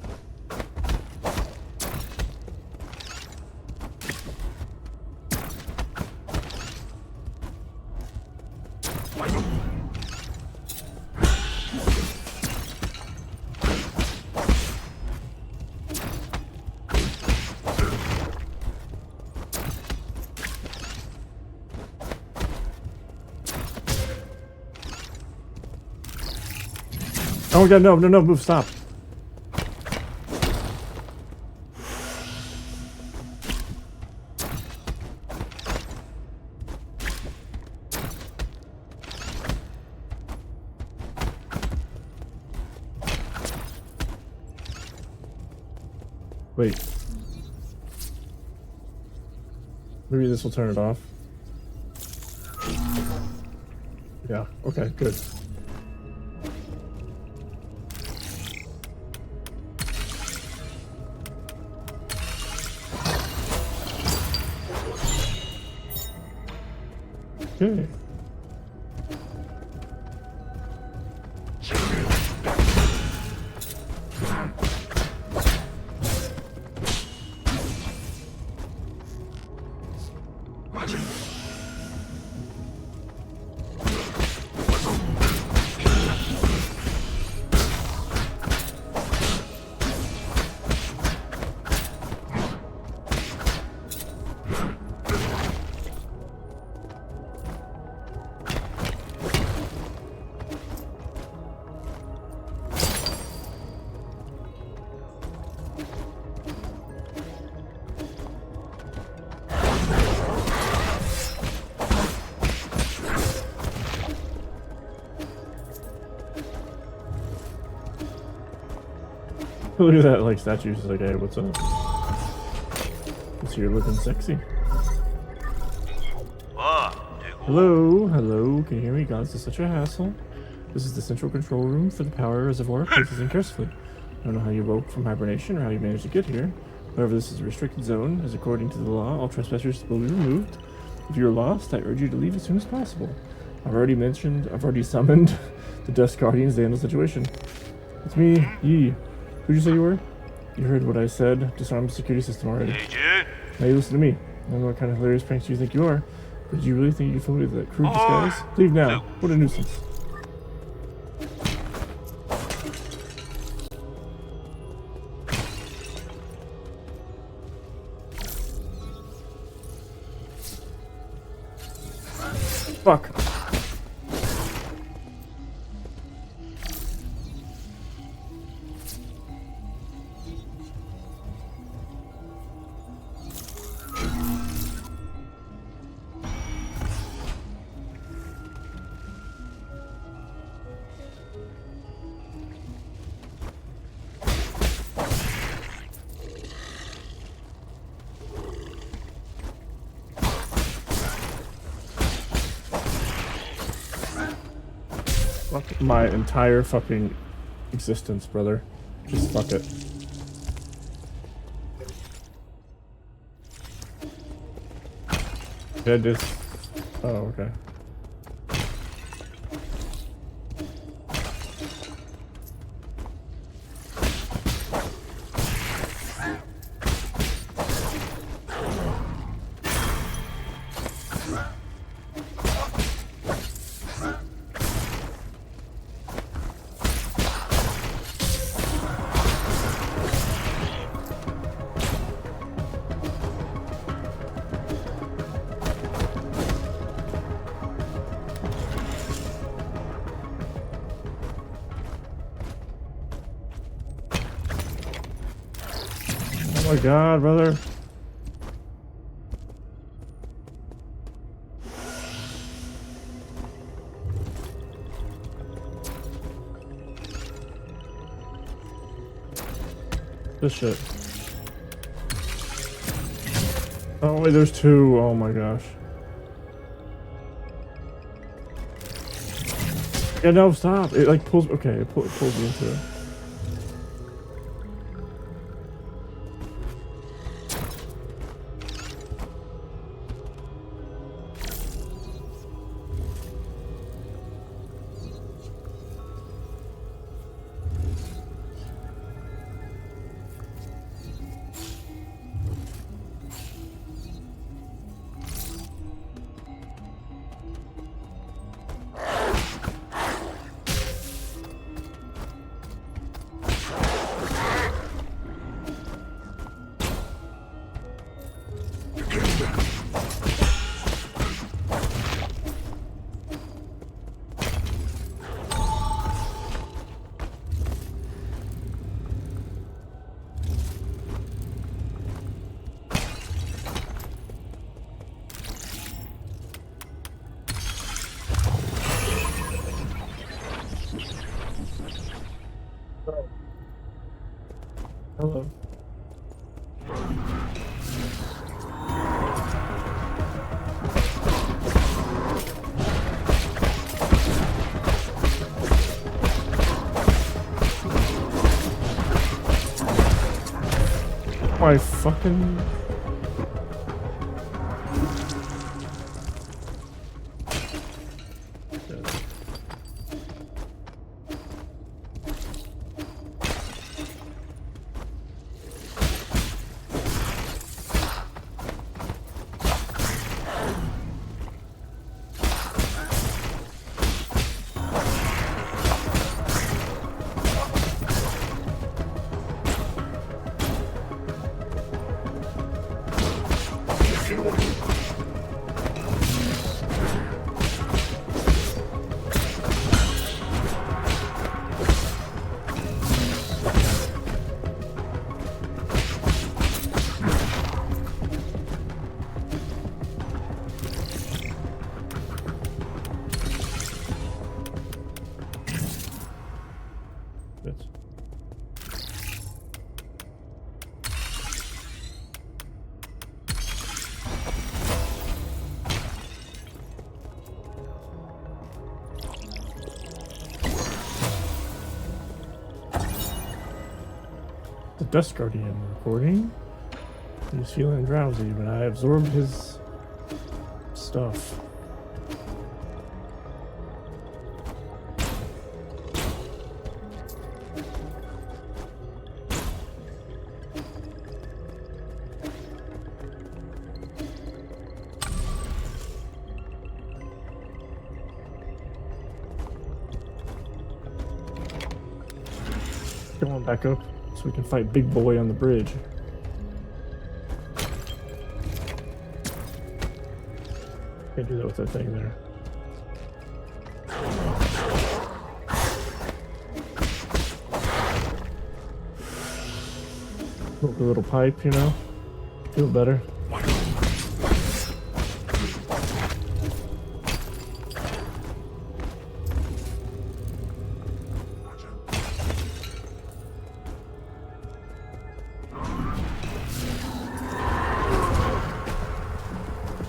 Oh my god, no, move, stop. Wait. Maybe this will turn it off. Yeah, okay, good. Okay. Look at that, like, statue. She's like, hey, what's up? So you're looking sexy. Hello, can you hear me? God, this is such a hassle. This is the central control room for the power reservoir. Please listen carefully. I don't know how you woke from hibernation or how you managed to get here. However, this is a restricted zone, as according to the law, all trespassers will be removed. If you're lost, I urge you to leave as soon as possible. I've already summoned the Dust Guardians to handle the situation. It's me, Yi. Who'd you say you were? You heard what I said. Disarm the security system already. Now you listen to me. I don't know what kind of hilarious pranks you think you are, but do you really think you can fool me with that crude disguise? Leave now. What a nuisance. Fuck. Fuck my entire fucking existence, brother. Just fuck it. That just. Oh, okay. Oh my god, brother. This shit. Oh wait, there's two. Oh my gosh. Yeah, no, stop. It like pulls. Okay, it pulls me into it. Hello. My fucking. The Dust Guardian recording. He's feeling drowsy, but I absorbed his stuff. Going back up so we can fight Big Boy on the bridge. Can't do that with that thing there. Smoke a little pipe, you know? Feel better.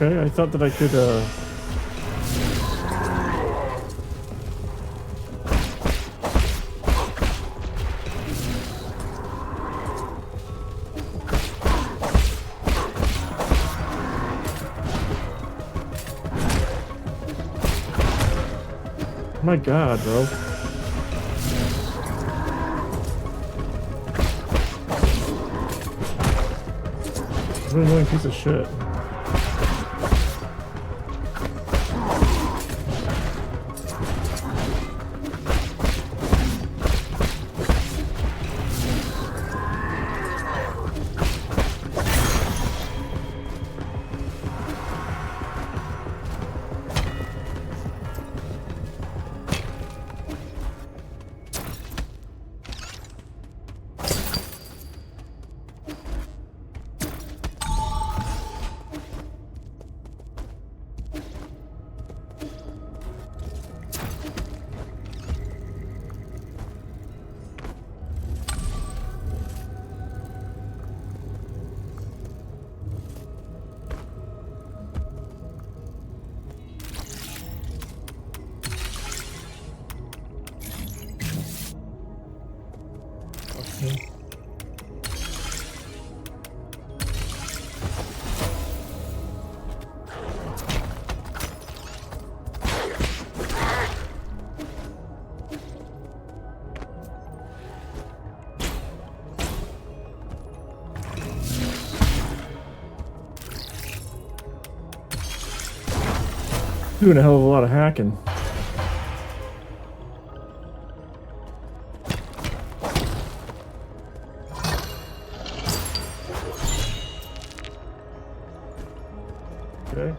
Okay, I thought that I could, My god, bro. What an annoying piece of shit. Okay. Doing a hell of a lot of hacking. Okay.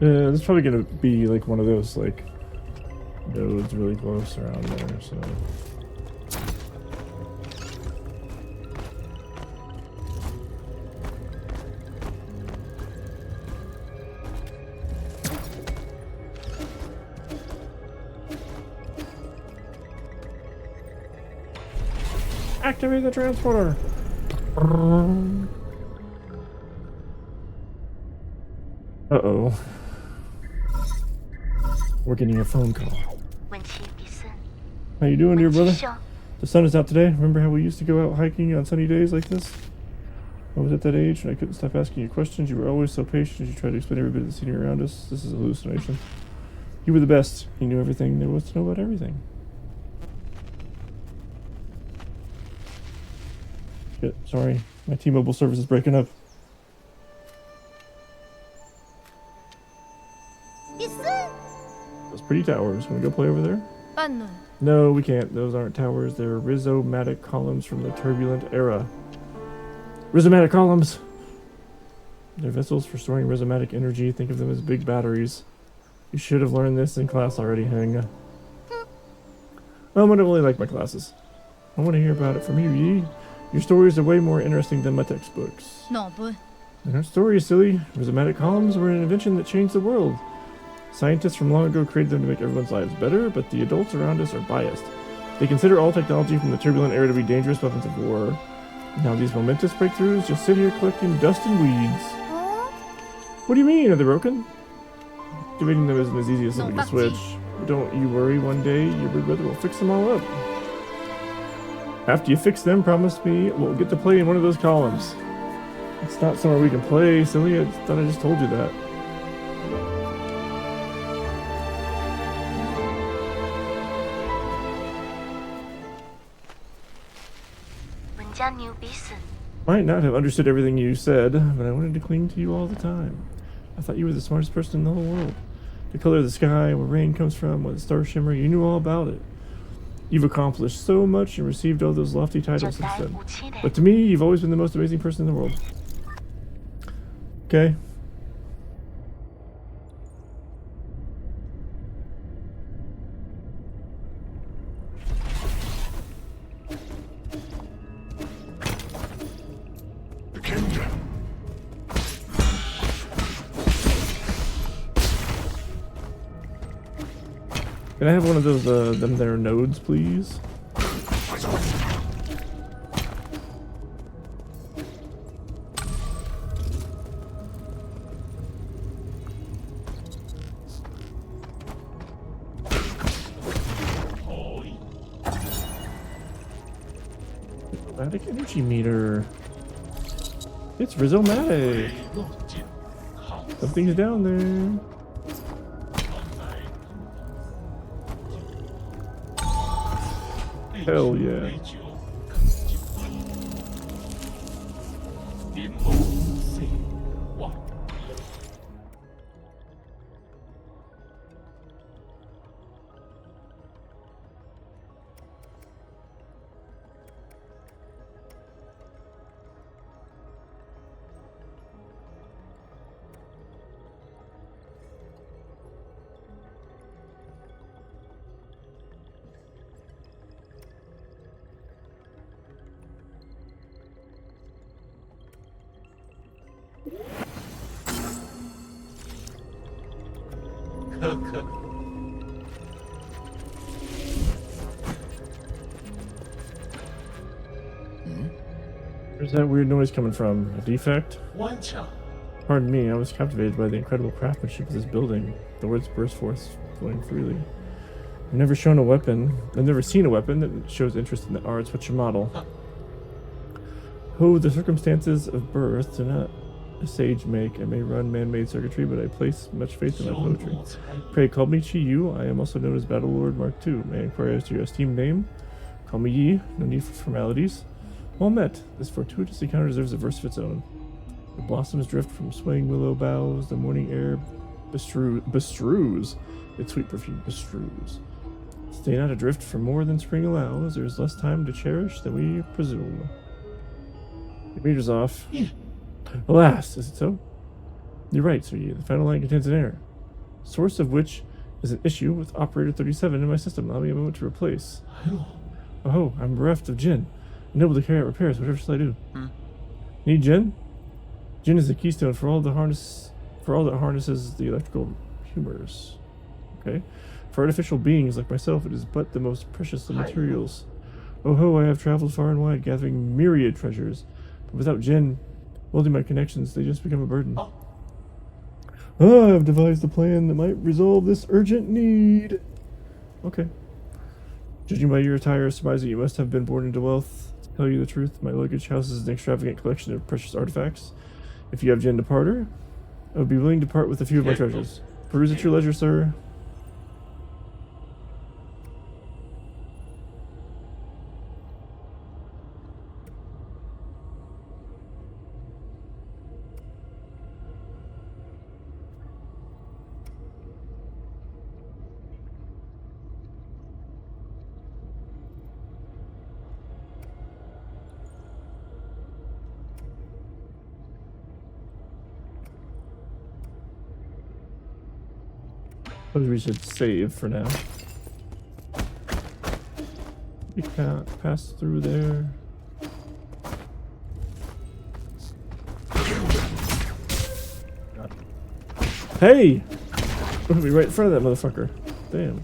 This is probably gonna be like one of those like nodes really close around there, so. Activate the transporter! Uh-oh. We're getting a phone call. 问题比森， How you doing, dear 问题 brother? 上， The sun is out today. Remember how we used to go out hiking on sunny days like this? I was at that age and I couldn't stop asking you questions. You were always so patient. You tried to explain every bit of the scenery around us. This is a hallucination. You were the best. You knew everything there was to know about everything. Shit, sorry. My T-Mobile service is breaking up. 比森， Those pretty towers. Wanna go play over there? 半暖， No, we can't. Those aren't towers. They're rhizomatic columns from the turbulent era. Rhizomatic columns! They're vessels for storing rhizomatic energy. Think of them as big batteries. You should have learned this in class already, Heng. I'm gonna really like my classes. I want to hear about it from you, Yi. Your stories are way more interesting than my textbooks. 脑不？ They're not stories, silly. Rhizomatic columns were an invention that changed the world. Scientists from long ago created them to make everyone's lives better, but the adults around us are biased. They consider all technology from the turbulent era to be dangerous weapons of war. Now these momentous breakthroughs just sit here collecting dust and weeds. 嗯， What do you mean? Are they broken? Activating them isn't as easy as No, flipping a that's switch. But don't you worry, one day your big brother will fix them all up. After you fix them, promise me we'll get to play in one of those columns. It's not somewhere we can play, silly. I thought I just told you that. Might not have understood everything you said, but I wanted to cling to you all the time. I thought you were the smartest person in the whole world. The color of the sky, where rain comes from, where the stars shimmer, you knew all about it. You've accomplished so much and received all those lofty titles since then. But to me, you've always been the most amazing person in the world. Okay. The kingdom. Can I have one of those, them there nodes, please? Rhizomatic energy meter. It's Rhizomatic. Something's down there. Hell yeah. Where's that weird noise coming from? A defect? Pardon me, I was captivated by the incredible craftsmanship of this building. The words burst forth, flowing freely. I've never seen a weapon that shows interest in the arts. What's your model? Oh, the circumstances of birth do not a sage make. I may run man-made circuitry, but I place much faith in my poetry. Pray call me Chi Yu. I am also known as Battle Lord Mark II. May I inquire as to your esteemed name? Call me Yi. No need for formalities. Well met. This fortuitous encounter deserves a verse of its own. The blossoms drift from swaying willow boughs. The morning air bestrews its sweet perfume. Bestrews. Stay not adrift for more than spring allows. There is less time to cherish than we presume. The meter's off. Alas, is it so? You're right, Sir Yi. The final line contains an error, source of which is an issue with operator 37 in my system. Allow me a moment to replace. Oh, I'm bereft of Jin. Unable to carry out repairs. Whatever shall I do? Need Jin? Jin is the keystone for all that harnesses the electrical humors. Okay. For artificial beings like myself, it is but the most precious of materials. Oh ho, I have traveled far and wide, gathering myriad treasures. But without Jin, holding my connections, they just become a burden. I've devised a plan that might resolve this urgent need. Okay. Judging by your attire, I surmise that you must have been born into wealth. To tell you the truth, my luggage houses an extravagant collection of precious artifacts. If you have Jin to parter, I would be willing to part with a few of my treasures. Peruse at your leisure, sir. Suppose we should save for now. We can't pass through there. Hey! We're gonna be right in front of that motherfucker. Damn.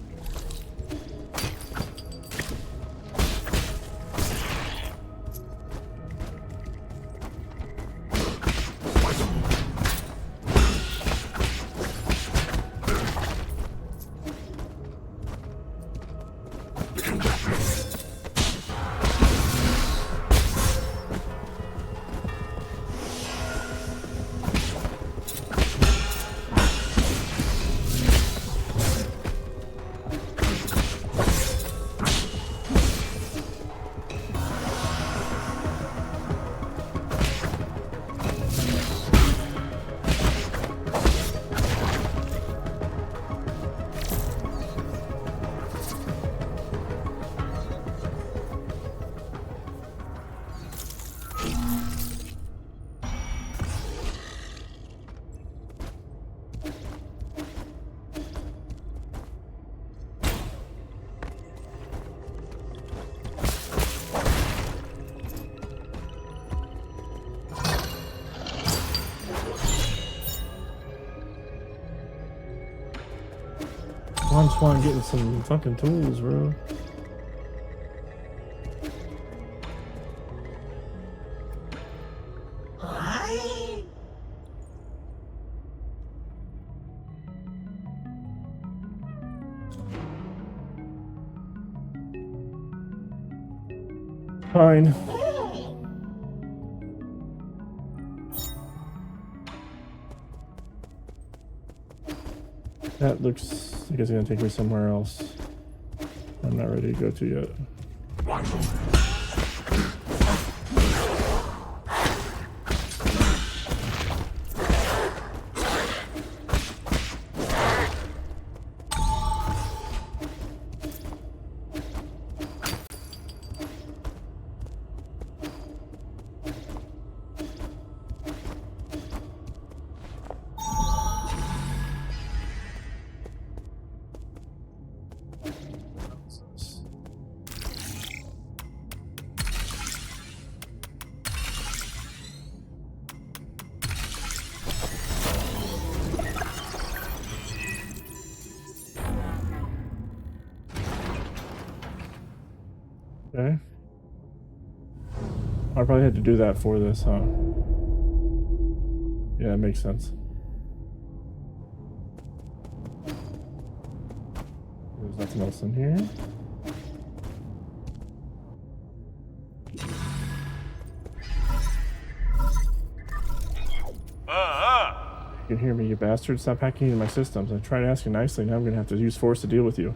Swan getting some fucking tools, bro. Fine. That looks like it's gonna take me somewhere else. I'm not ready to go to yet. Okay. I probably had to do that for this, huh? Yeah, it makes sense. There's nothing else in here. You can hear me, you bastard. Stop hacking into my systems. I tried asking nicely, now I'm gonna have to use force to deal with you.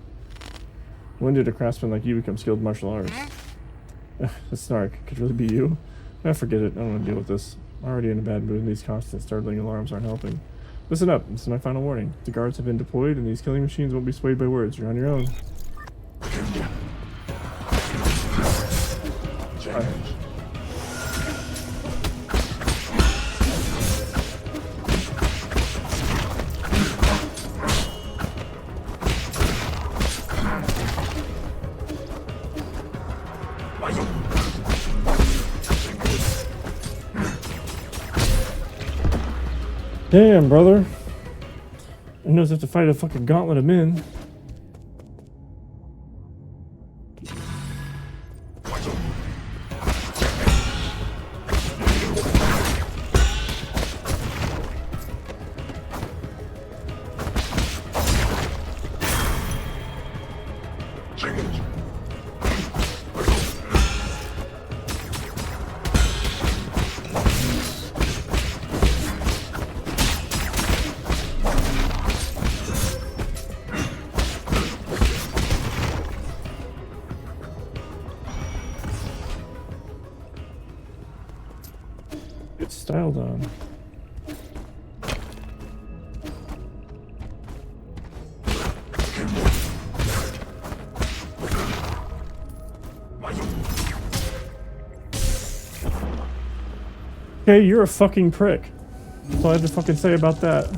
When did a craftsman like you become skilled in martial arts? The snark. Could really be you? Forget it. I don't want to deal with this. I'm already in a bad mood and these constant startling alarms aren't helping. Listen up. This is my final warning. The guards have been deployed and these killing machines won't be swayed by words. You're on your own. Damn, brother. Who knows if to fight a fucking gauntlet of men. It's styled on. Okay, you're a fucking prick. That's all I have to fucking say about that.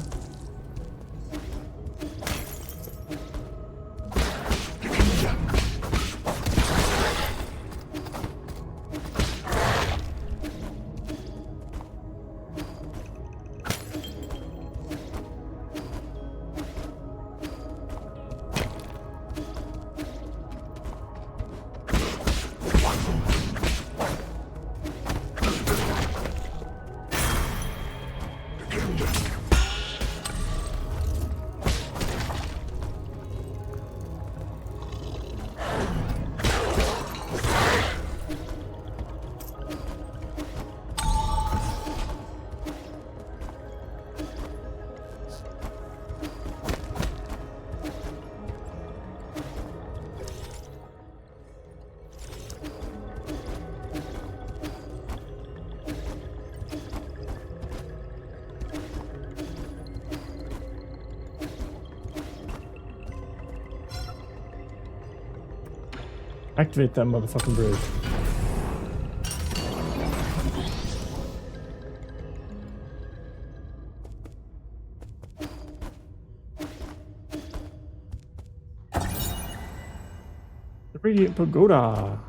Activate that motherfucking bridge. The Radiant Pagoda.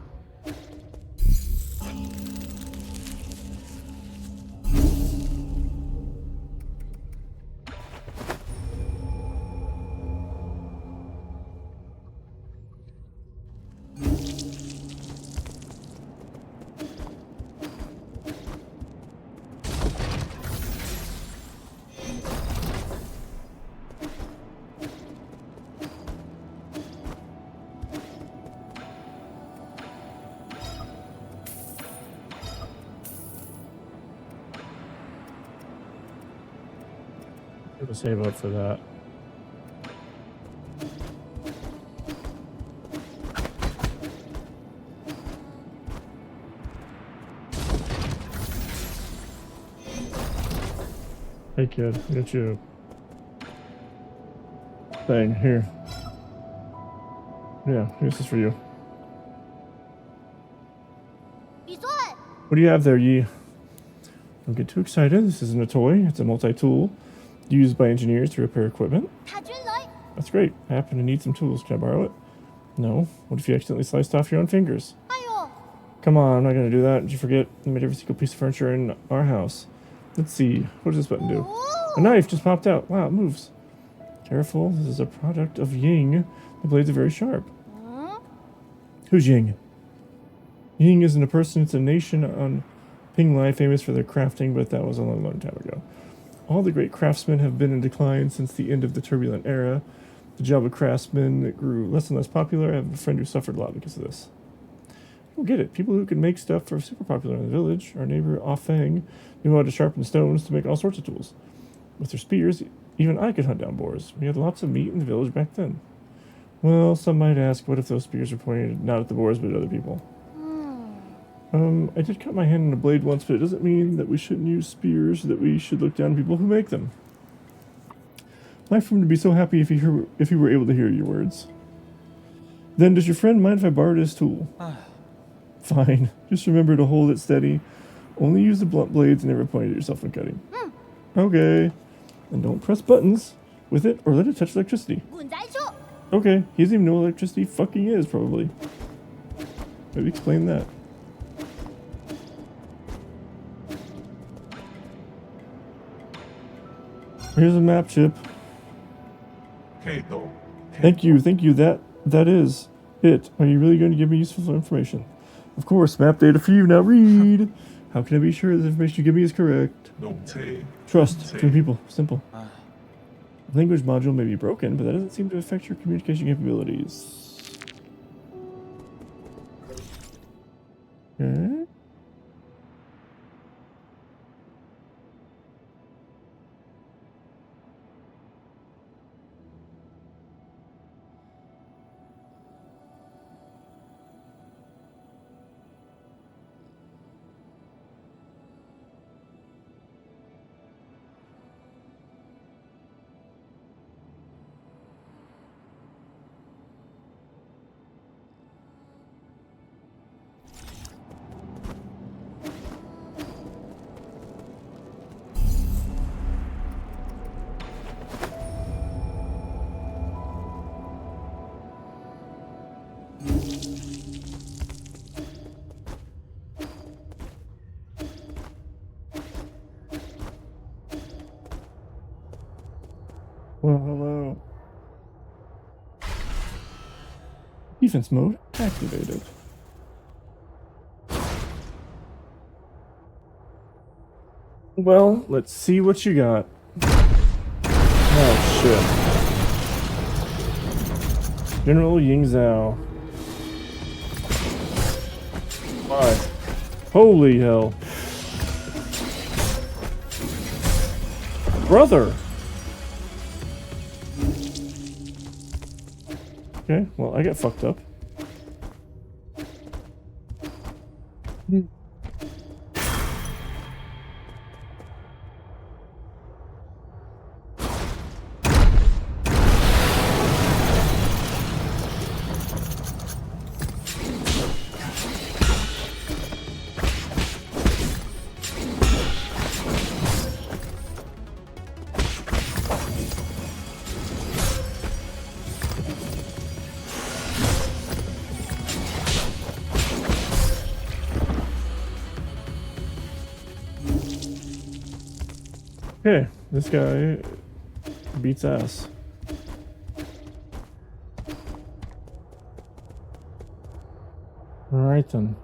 Save up for that. Hey kid, I got you a thing here. Yeah, this is for you. What do you have there, Yi? Don't get too excited. This isn't a toy. It's a multi-tool used by engineers to repair equipment. That's great. I happen to need some tools. Can I borrow it? No. What if you accidentally sliced off your own fingers? Come on, I'm not going to do that. Did you forget? I made every single piece of furniture in our house. Let's see. What does this button do? A knife just popped out. Wow, it moves. Careful. This is a product of Ying. The blades are very sharp. Who's Ying? Ying isn't a person. It's a nation on Pinglai famous for their crafting, but that was a long, long time ago. All the great craftsmen have been in decline since the end of the turbulent era. The job of craftsman grew less and less popular. I have a friend who suffered a lot because of this. I don't get it. People who can make stuff are super popular in the village. Our neighbor Ah Feng knew how to sharpen stones to make all sorts of tools. With their spears, even I could hunt down boars. We had lots of meat in the village back then. Well, some might ask, what if those spears were pointed not at the boars but at other people? I did cut my hand on a blade once, but it doesn't mean that we shouldn't use spears, that we should look down on people who make them. My friend would be so happy if he were able to hear your words. Then does your friend mind if I borrowed his tool? Fine. Just remember to hold it steady. Only use the blunt blades and never point at yourself when cutting. Okay. And don't press buttons with it or let it touch electricity. Okay. He doesn't even know what electricity fucking is, probably. Maybe explain that. Here's a map chip. Thank you. That is it. Are you really going to give me useful information? Of course, map data for you. Now read. How can I be sure the information you give me is correct? Trust between people. Simple. The language module may be broken, but that doesn't seem to affect your communication capabilities. Okay. Well, hello. Defense mode activated. Well, let's see what you got. Oh, shit. General Ying Zhao. Why? Holy hell. Brother! Okay, well, I got fucked up. Okay, this guy beats ass. Alright then.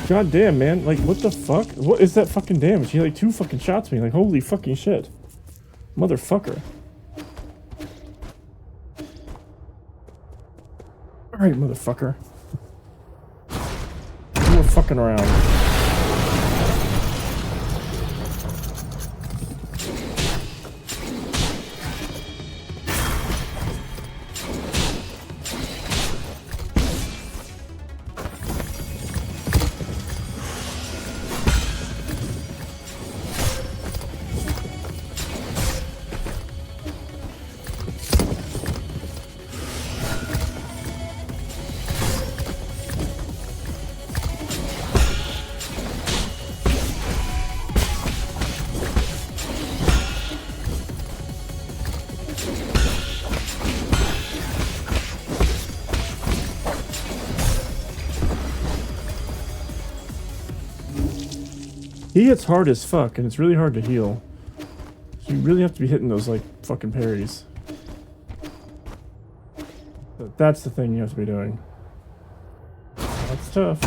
God damn, man. Like, what the fuck? What is that fucking damage? He, like, 2 fucking shots me. Like, holy fucking shit. Motherfucker. Alright, motherfucker. More fucking fucking around. He hits hard as fuck, and it's really hard to heal. So you really have to be hitting those, like, fucking parries. But that's the thing you have to be doing. That's tough.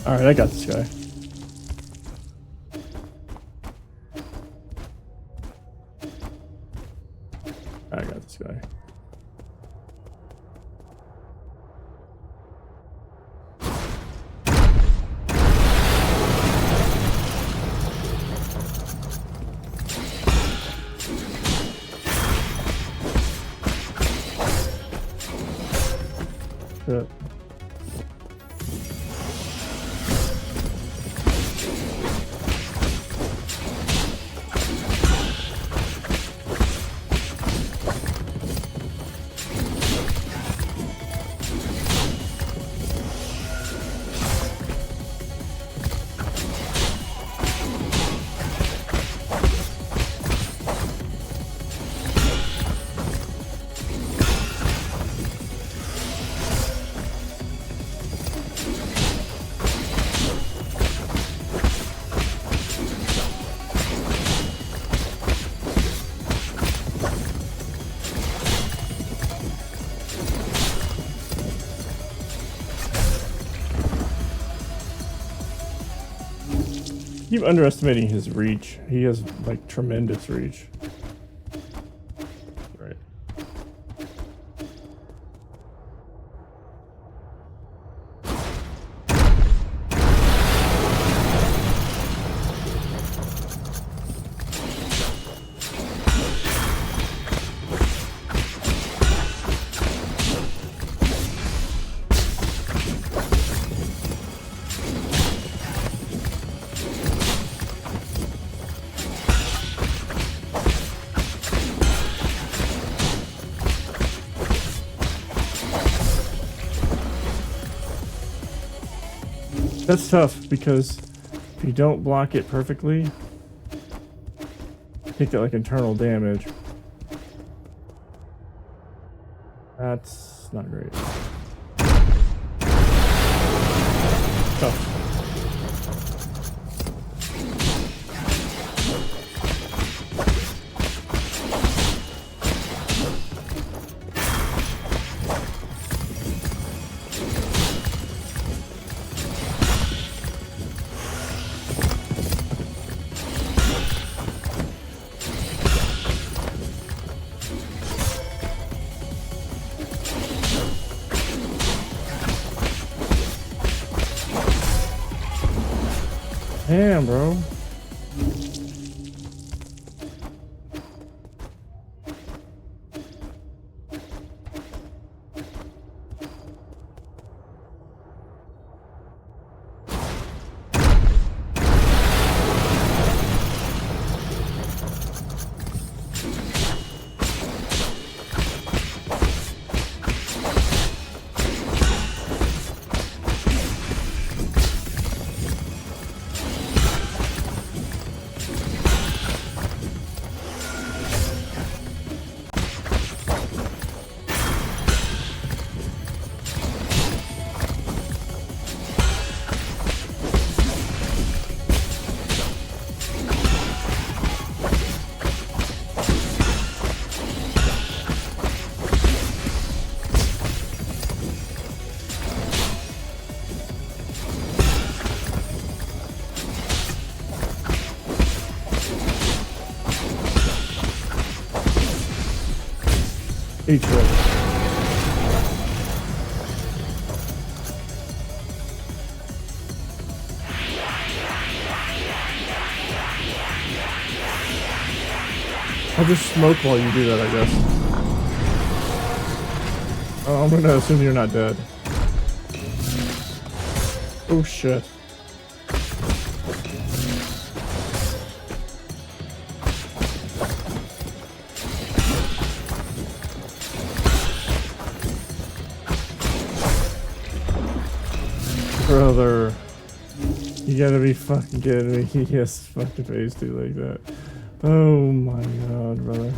Alright, I got this guy. I got this guy. Shit. Keep underestimating his reach. He has like tremendous reach. Right. That's tough because if you don't block it perfectly, you take that like internal damage. That's not great. Tough. Damn, bro. Eat shit. I'll just smoke while you do that, I guess. Oh, I'm gonna assume you're not dead. Oh shit. Brother. You gotta be fucking kidding me. Yes, fucking phase 2 like that. Oh my god, brother.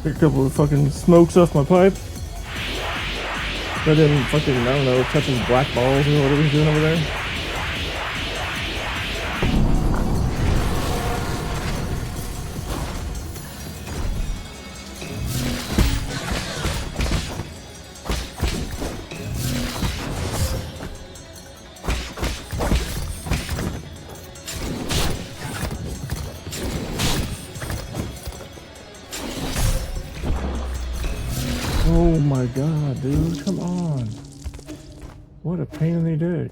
Took a couple of fucking smokes off my pipe. That didn't fucking, I don't know, touch his black balls or whatever he's doing over there. Oh my god, dude, come on. What a pain in the dick.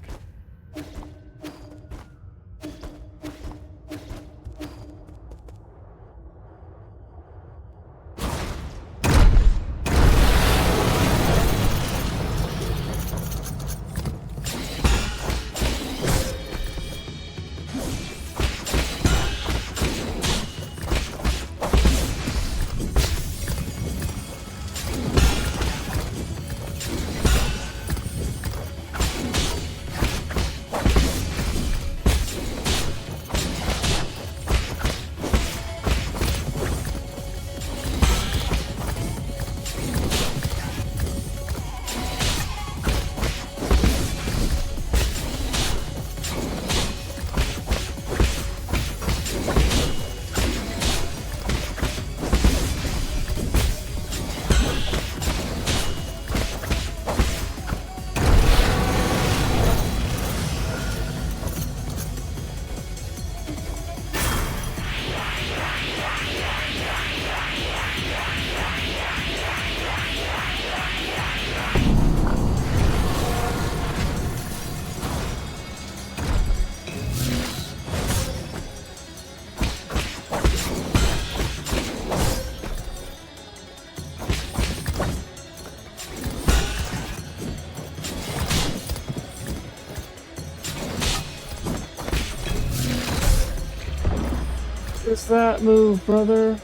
What's that move, brother?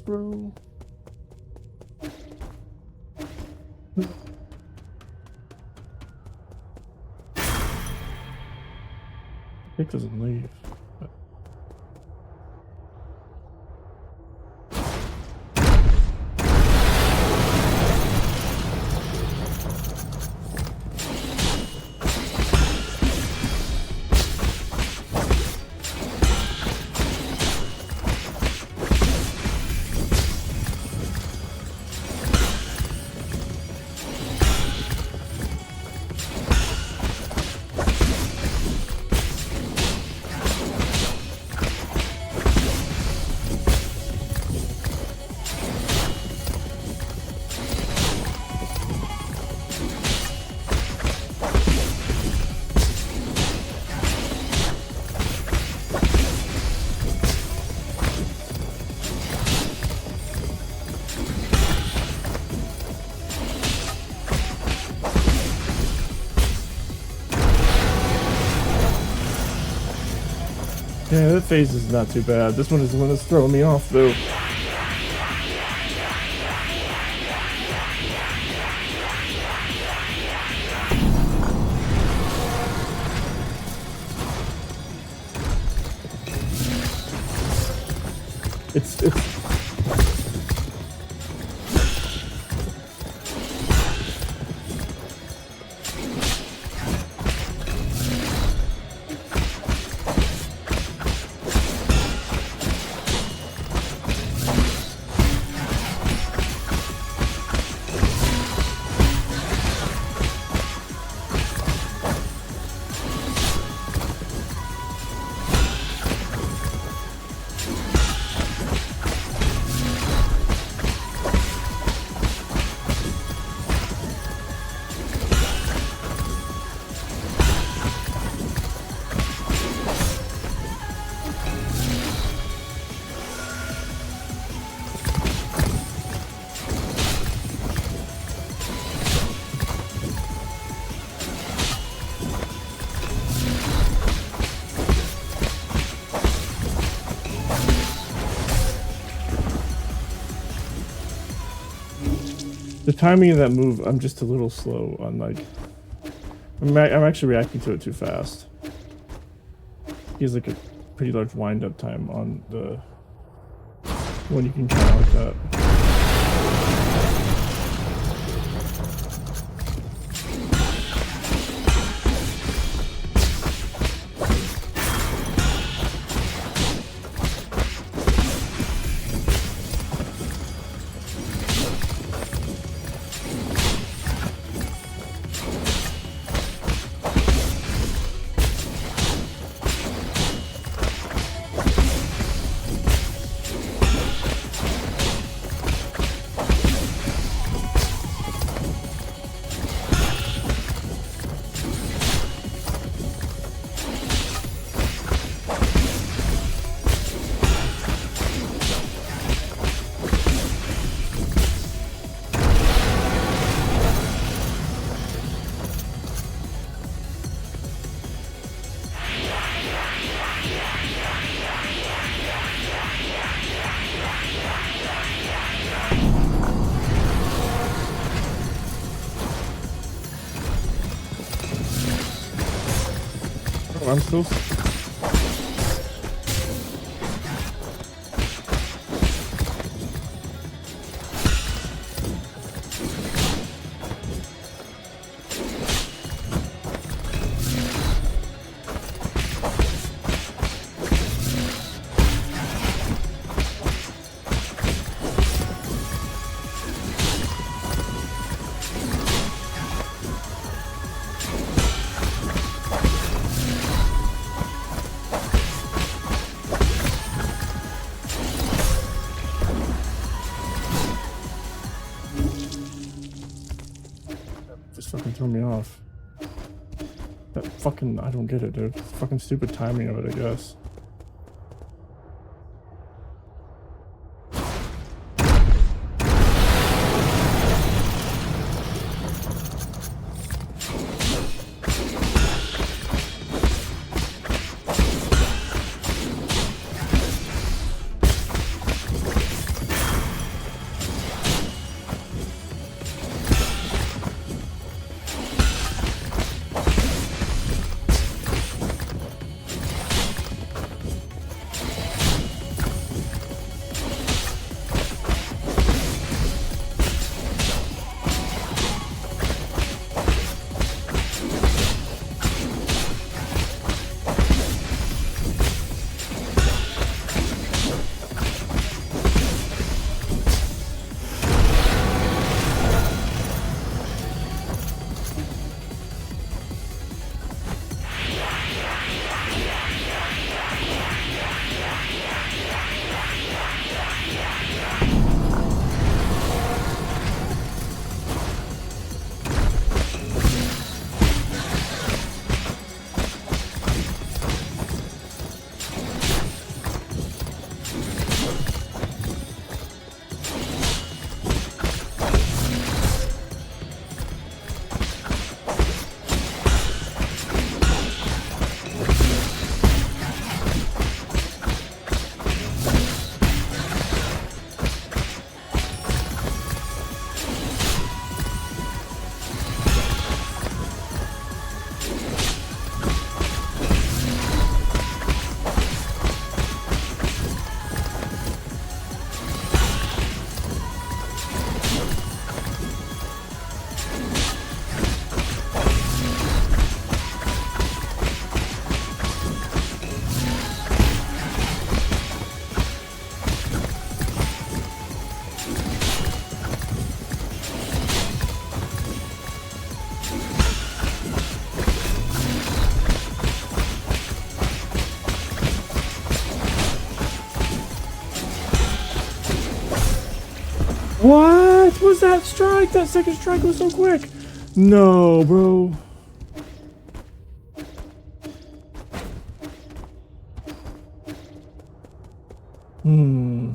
Bro. It doesn't leave. Yeah, that phase is not too bad. This one is the one that's throwing me off, though. It's the timing of that move. I'm just a little slow on like. I'm actually reacting to it too fast. He has like a pretty large wind-up time on the when you can count like that. Oh, I'm still. Just fucking throw me off. That fucking, I don't get it, dude. Fucking stupid timing of it, I guess. What was that strike? That second strike was so quick. No, bro. Hmm.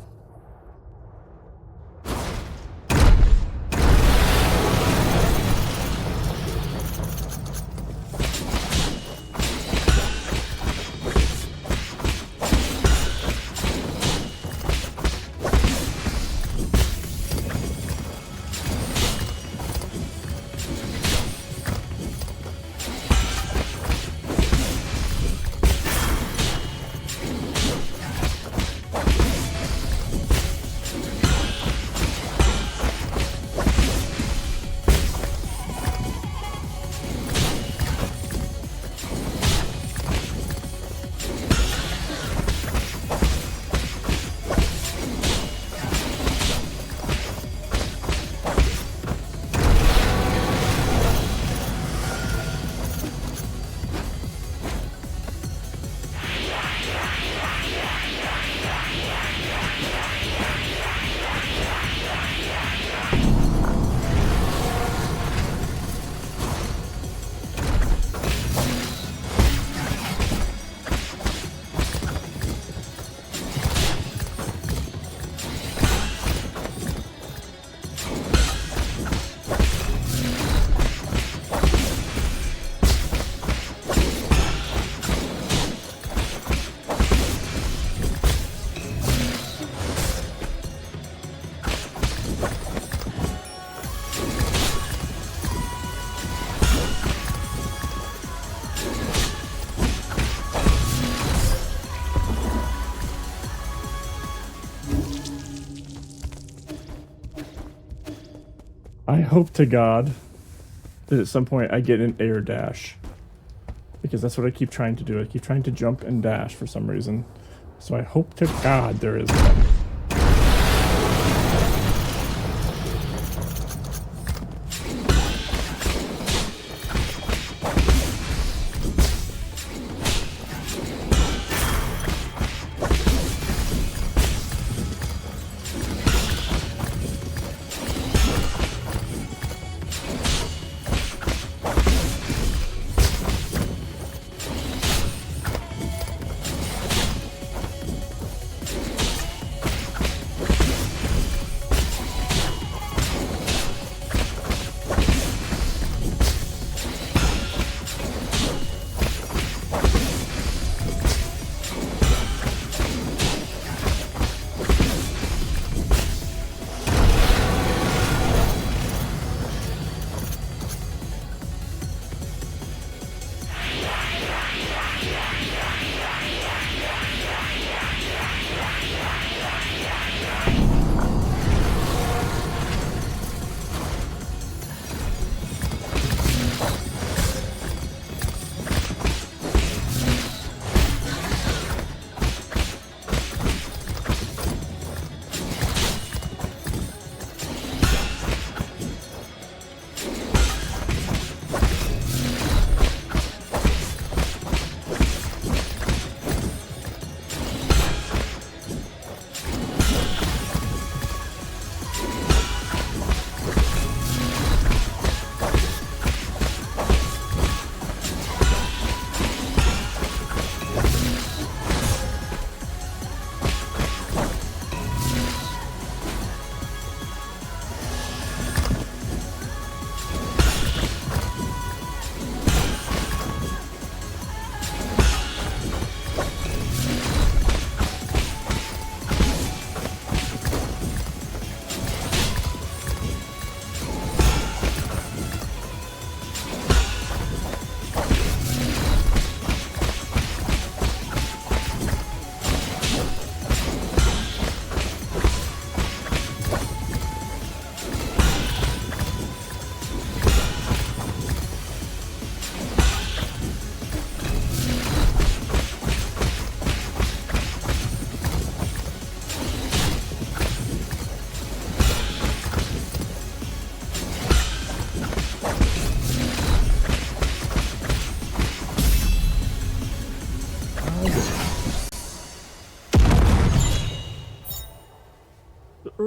I hope to God that at some point I get an air dash. Because that's what I keep trying to do. I keep trying to jump and dash for some reason. So I hope to God there is one.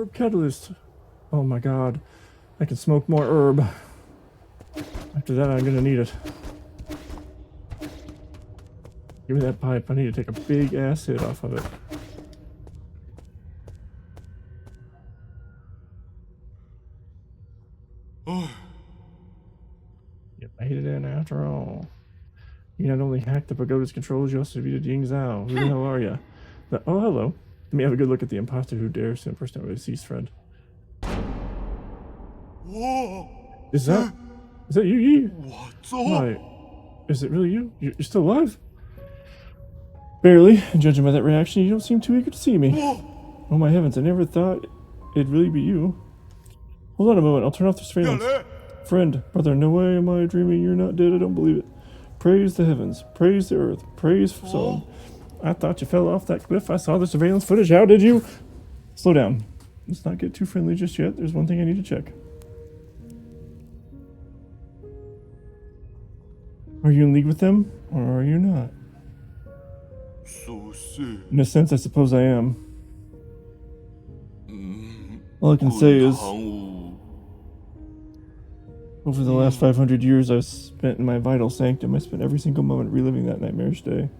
Herb Catalyst. Oh my god. I can smoke more herb. After that, I'm gonna need it. Give me that pipe. I need to take a big ass hit off of it. You made it in after all. You not only hacked the pagoda's controls, you also defeated Ying Zhao. Who the hell are you? Oh, hello. Let me have a good look at the imposter who dares to impersonate a deceased friend. Is that you, Yi? Why? Is it really you? You're still alive? Barely. Judging by that reaction, you don't seem too eager to see me. Oh my heavens, I never thought it'd really be you. Hold on a moment, I'll turn off the surveillance. Friend, brother, no way am I dreaming. You're not dead, I don't believe it. Praise the heavens, praise the earth, praise for someone. I thought you fell off that cliff. I saw the surveillance footage. How did you? Slow down. Let's not get too friendly just yet. There's one thing I need to check. Are you in league with them, or are you not? In a sense, I suppose I am. All I can say is, over the last 500 years I've spent in my vital sanctum, I spent every single moment reliving that nightmarish day.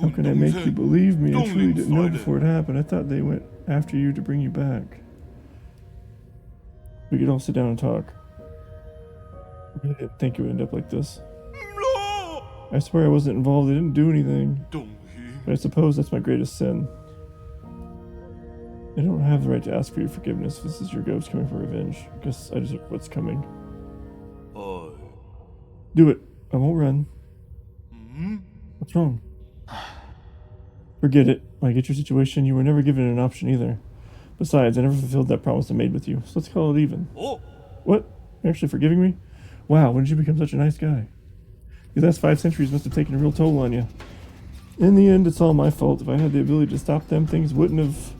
How can I make you believe me? I truly didn't know before it happened. I thought they went after you to bring you back. We could all sit down and talk. I really didn't think it would end up like this. I swear I wasn't involved. I didn't do anything. But I suppose that's my greatest sin. I don't have the right to ask for your forgiveness if this is your ghost coming for revenge. I guess I deserve what's coming. Do it. I won't run. What's wrong? Forget it. I get your situation. You were never given an option either. Besides, I never fulfilled that promise I made with you. So let's call it even. What? You're actually forgiving me? Wow, when did you become such a nice guy? These last 5 centuries must have taken a real toll on you. In the end, it's all my fault. If I had the ability to stop them, things wouldn't have...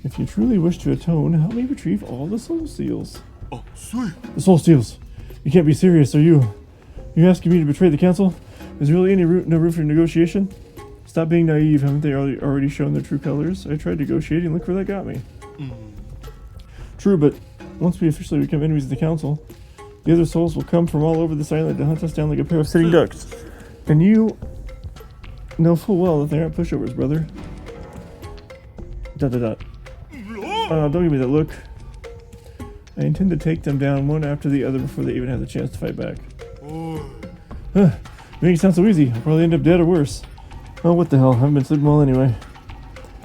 If you truly wish to atone, help me retrieve all the soul seals. The soul seals? You can't be serious, are you? You asking me to betray the council? Is there really no room for negotiation? Stop being naive. Haven't they already shown their true colors? I tried negotiating. Look where that got me. True, but once we officially become enemies of the council, the other souls will come from all over this island to hunt us down like a pair of sitting ducks. And you know full well that they aren't pushovers, brother. ... don't give me that look. I intend to take them down one after the other before they even have the chance to fight back. You make it sound so easy. I'll probably end up dead or worse. Oh, what the hell. I haven't been sleeping well anyway.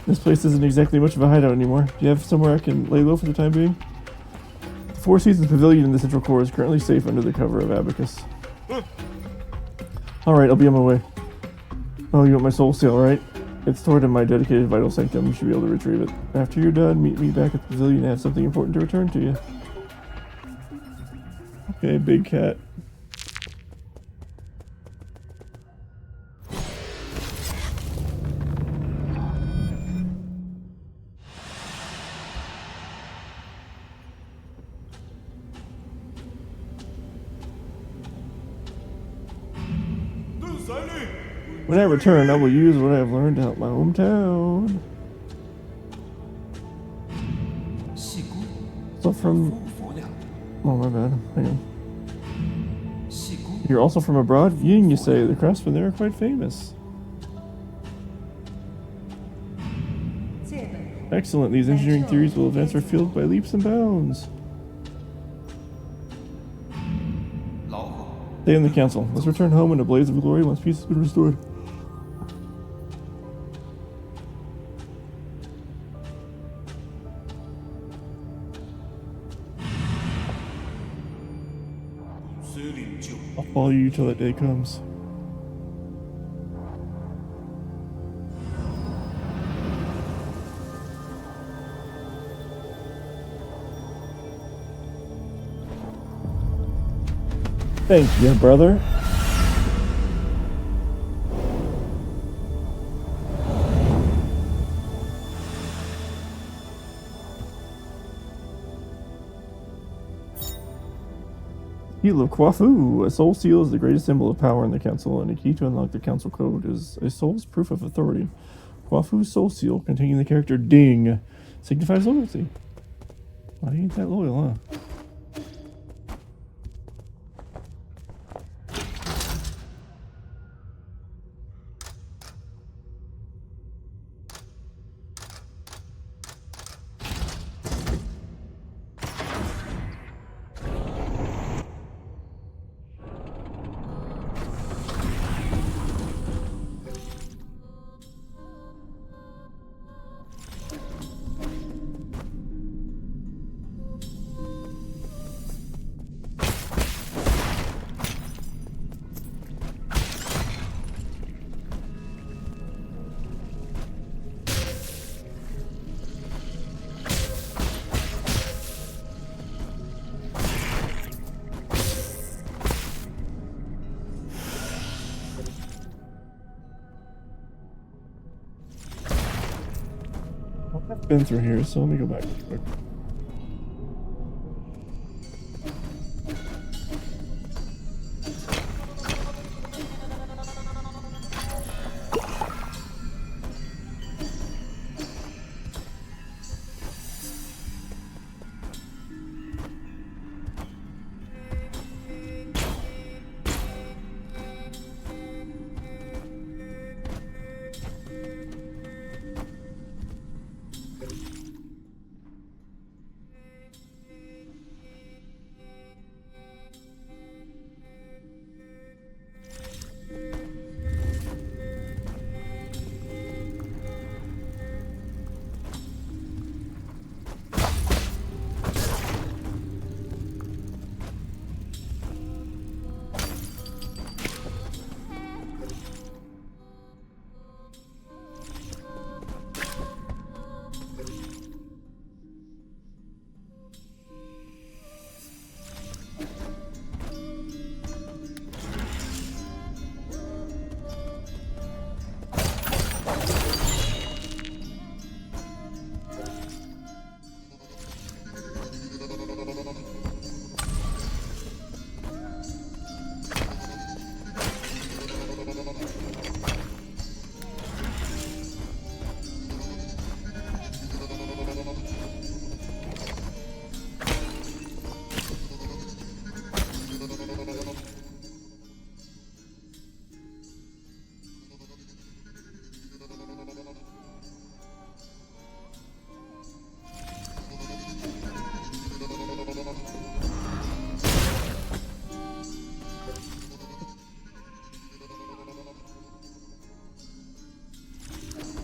This place isn't exactly much of a hideout anymore. Do you have somewhere I can lay low for the time being? The Four Seasons Pavilion in the Central Core is currently safe under the cover of Abacus. Alright, I'll be on my way. Oh, you want my soul seal, right? It's stored in my dedicated vital sanctum. You should be able to retrieve it. After you're done, meet me back at the pavilion. I have something important to return to you. Okay, big cat. When I return, I will use what I have learned to help my hometown. So from... Oh, my bad. Hang on. You're also from abroad? Ying, you say. The craftsmen there are quite famous. Excellent. These engineering theories will advance our field by leaps and bounds. Stay in the council. Let's return home in a blaze of glory once peace has been restored. I'll follow you till that day comes. Thank you, brother. Seal of Kwafu. A soul seal is the greatest symbol of power in the council, and a key to unlock the council code is a soul's proof of authority. Kwafu's soul seal, containing the character Ding, signifies loyalty. Why ain't that loyal, huh? I've been through here, so let me go back real quick.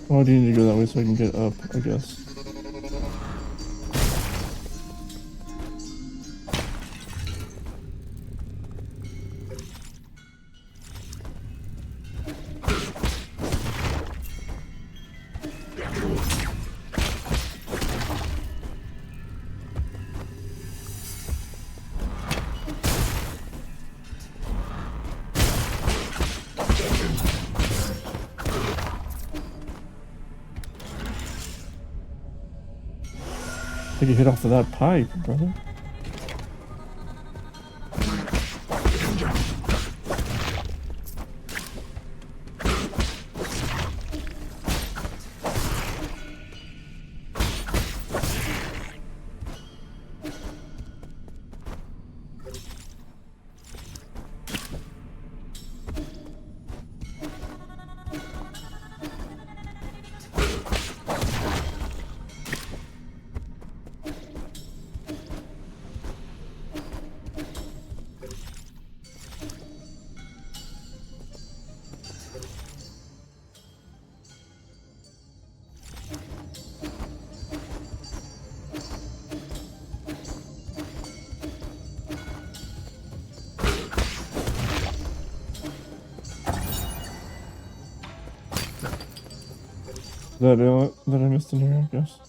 Oh, I do need to go that way so I can get up, I guess. Take a hit off of that pipe, brother. That I missed in here, I guess.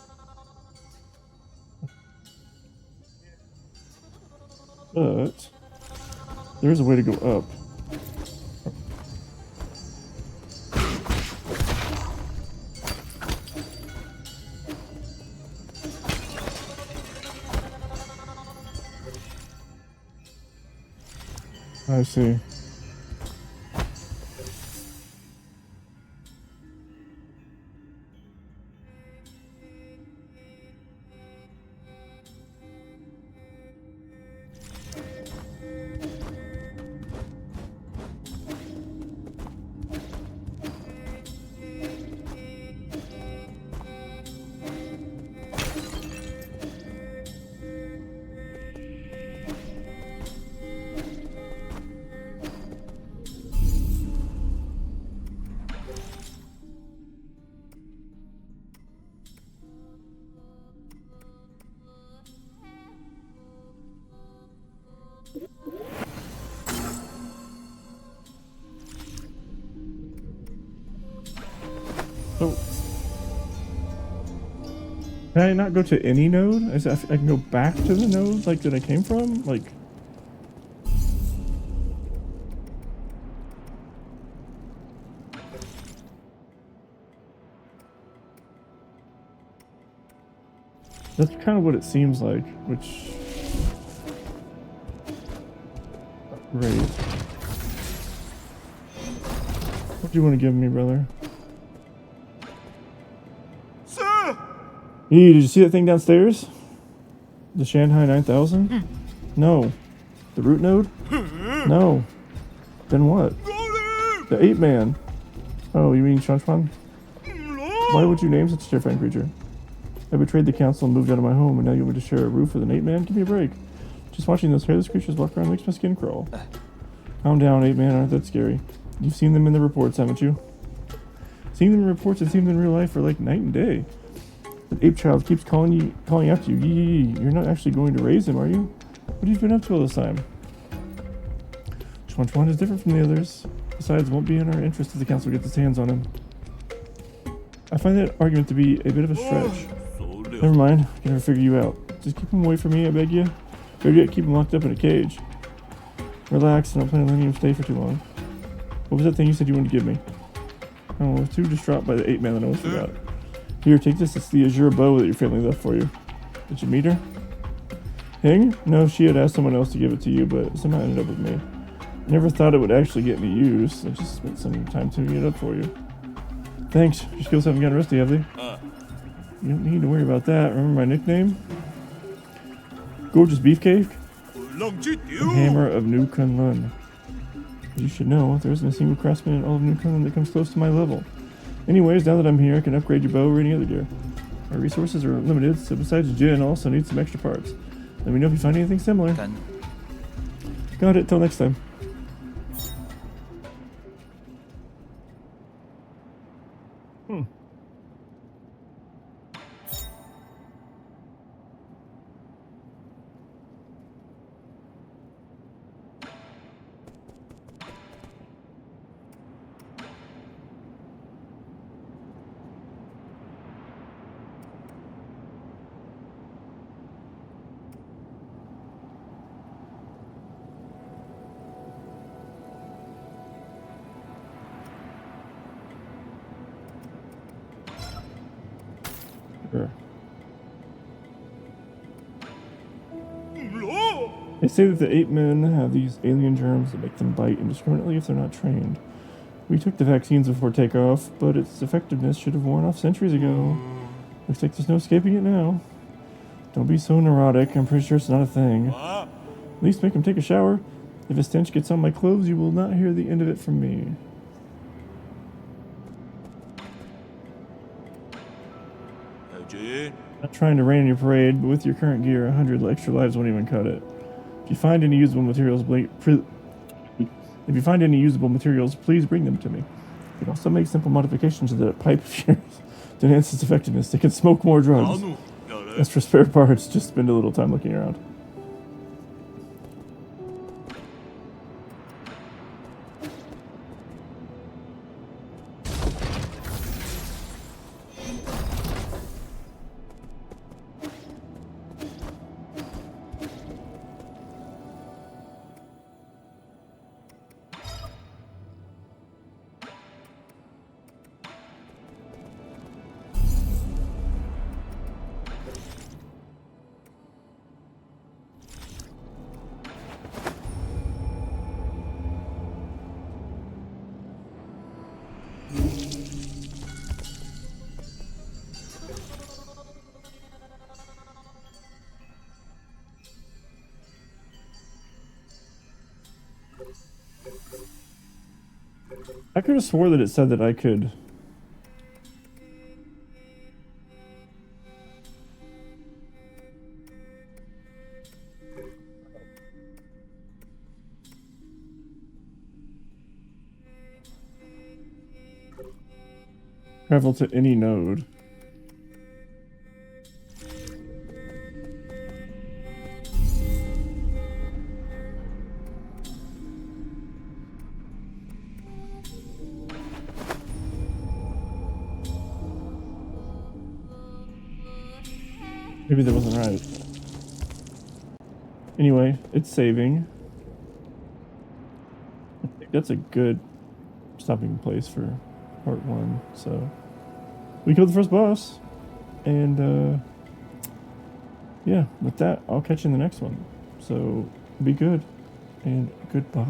But there's a way to go up. I see. Can I not go to any node? I can go back to the node like that I came from? Like... That's kind of what it seems like, which... Great. What do you want to give me, brother? Sir! Hey, did you see that thing downstairs? The Shanghai 9000? No. The root node? No. Then what? The ape man. Oh, you mean Shanchuan? Why would you name such a terrifying creature? I betrayed the council and moved out of my home, and now you want me to share a roof with an ape man? Give me a break. Just watching those hairless creatures walk around makes my skin crawl. Calm down, ape man, aren't that scary? You've seen them in the reports, haven't you? Seeing them in reports and seeing them in real life are like night and day. The ape child keeps calling after you. Yee. You're not actually going to raise him, are you? What have you been up to all this time? Chuan is different from the others. Besides, it won't be in our interest if the council gets its hands on him. I find that argument to be a bit of a stretch. Never mind, I can never figure you out. Just keep him away from me, I beg you. Better yet, keep him locked up in a cage. Relax, and I don't plan on letting him stay for too long. What was that thing you said you wanted to give me? Oh, I was too distraught by the ape man that I almost forgot. Here, take this. It's the azure bow that your family left for you. Did you meet her? Hing? No, she had asked someone else to give it to you, but somehow it ended up with me. I never thought it would actually get any use. I just spent some time tuning it up for you. Thanks. Your skills haven't gotten rusty, have they? You don't need to worry about that. Remember my nickname? Gorgeous Beefcake? And Hammer of New Kunlun. As you should know, there isn't a single craftsman in all of New Kunlun that comes close to my level. Anyways, now that I'm here, I can upgrade your bow or any other gear. My resources are limited, so besides Jin, I also need some extra parts. Let me know if you find anything similar. Got it. Till next time. They say that the ape men have these alien germs that make them bite indiscriminately if they're not trained. We took the vaccines before takeoff, but its effectiveness should have worn off centuries ago. Looks like there's no escaping it now. Don't be so neurotic. I'm pretty sure it's not a thing. At least make him take a shower. If a stench gets on my clothes, you will not hear the end of it from me. Not trying to rain on your parade, but with your current gear, 100 extra lives won't even cut it. If you find any usable materials, please bring them to me. You can also make simple modifications to the pipe of yours to enhance its effectiveness. They can smoke more drugs. As for spare parts, just spend a little time looking around. I could have swore that it said that I could... travel to any node. Maybe that wasn't right. Anyway, it's saving. I think that's a good stopping place for part 1. So we killed the first boss, and yeah, with that, I'll catch you in the next one. So be good, and goodbye.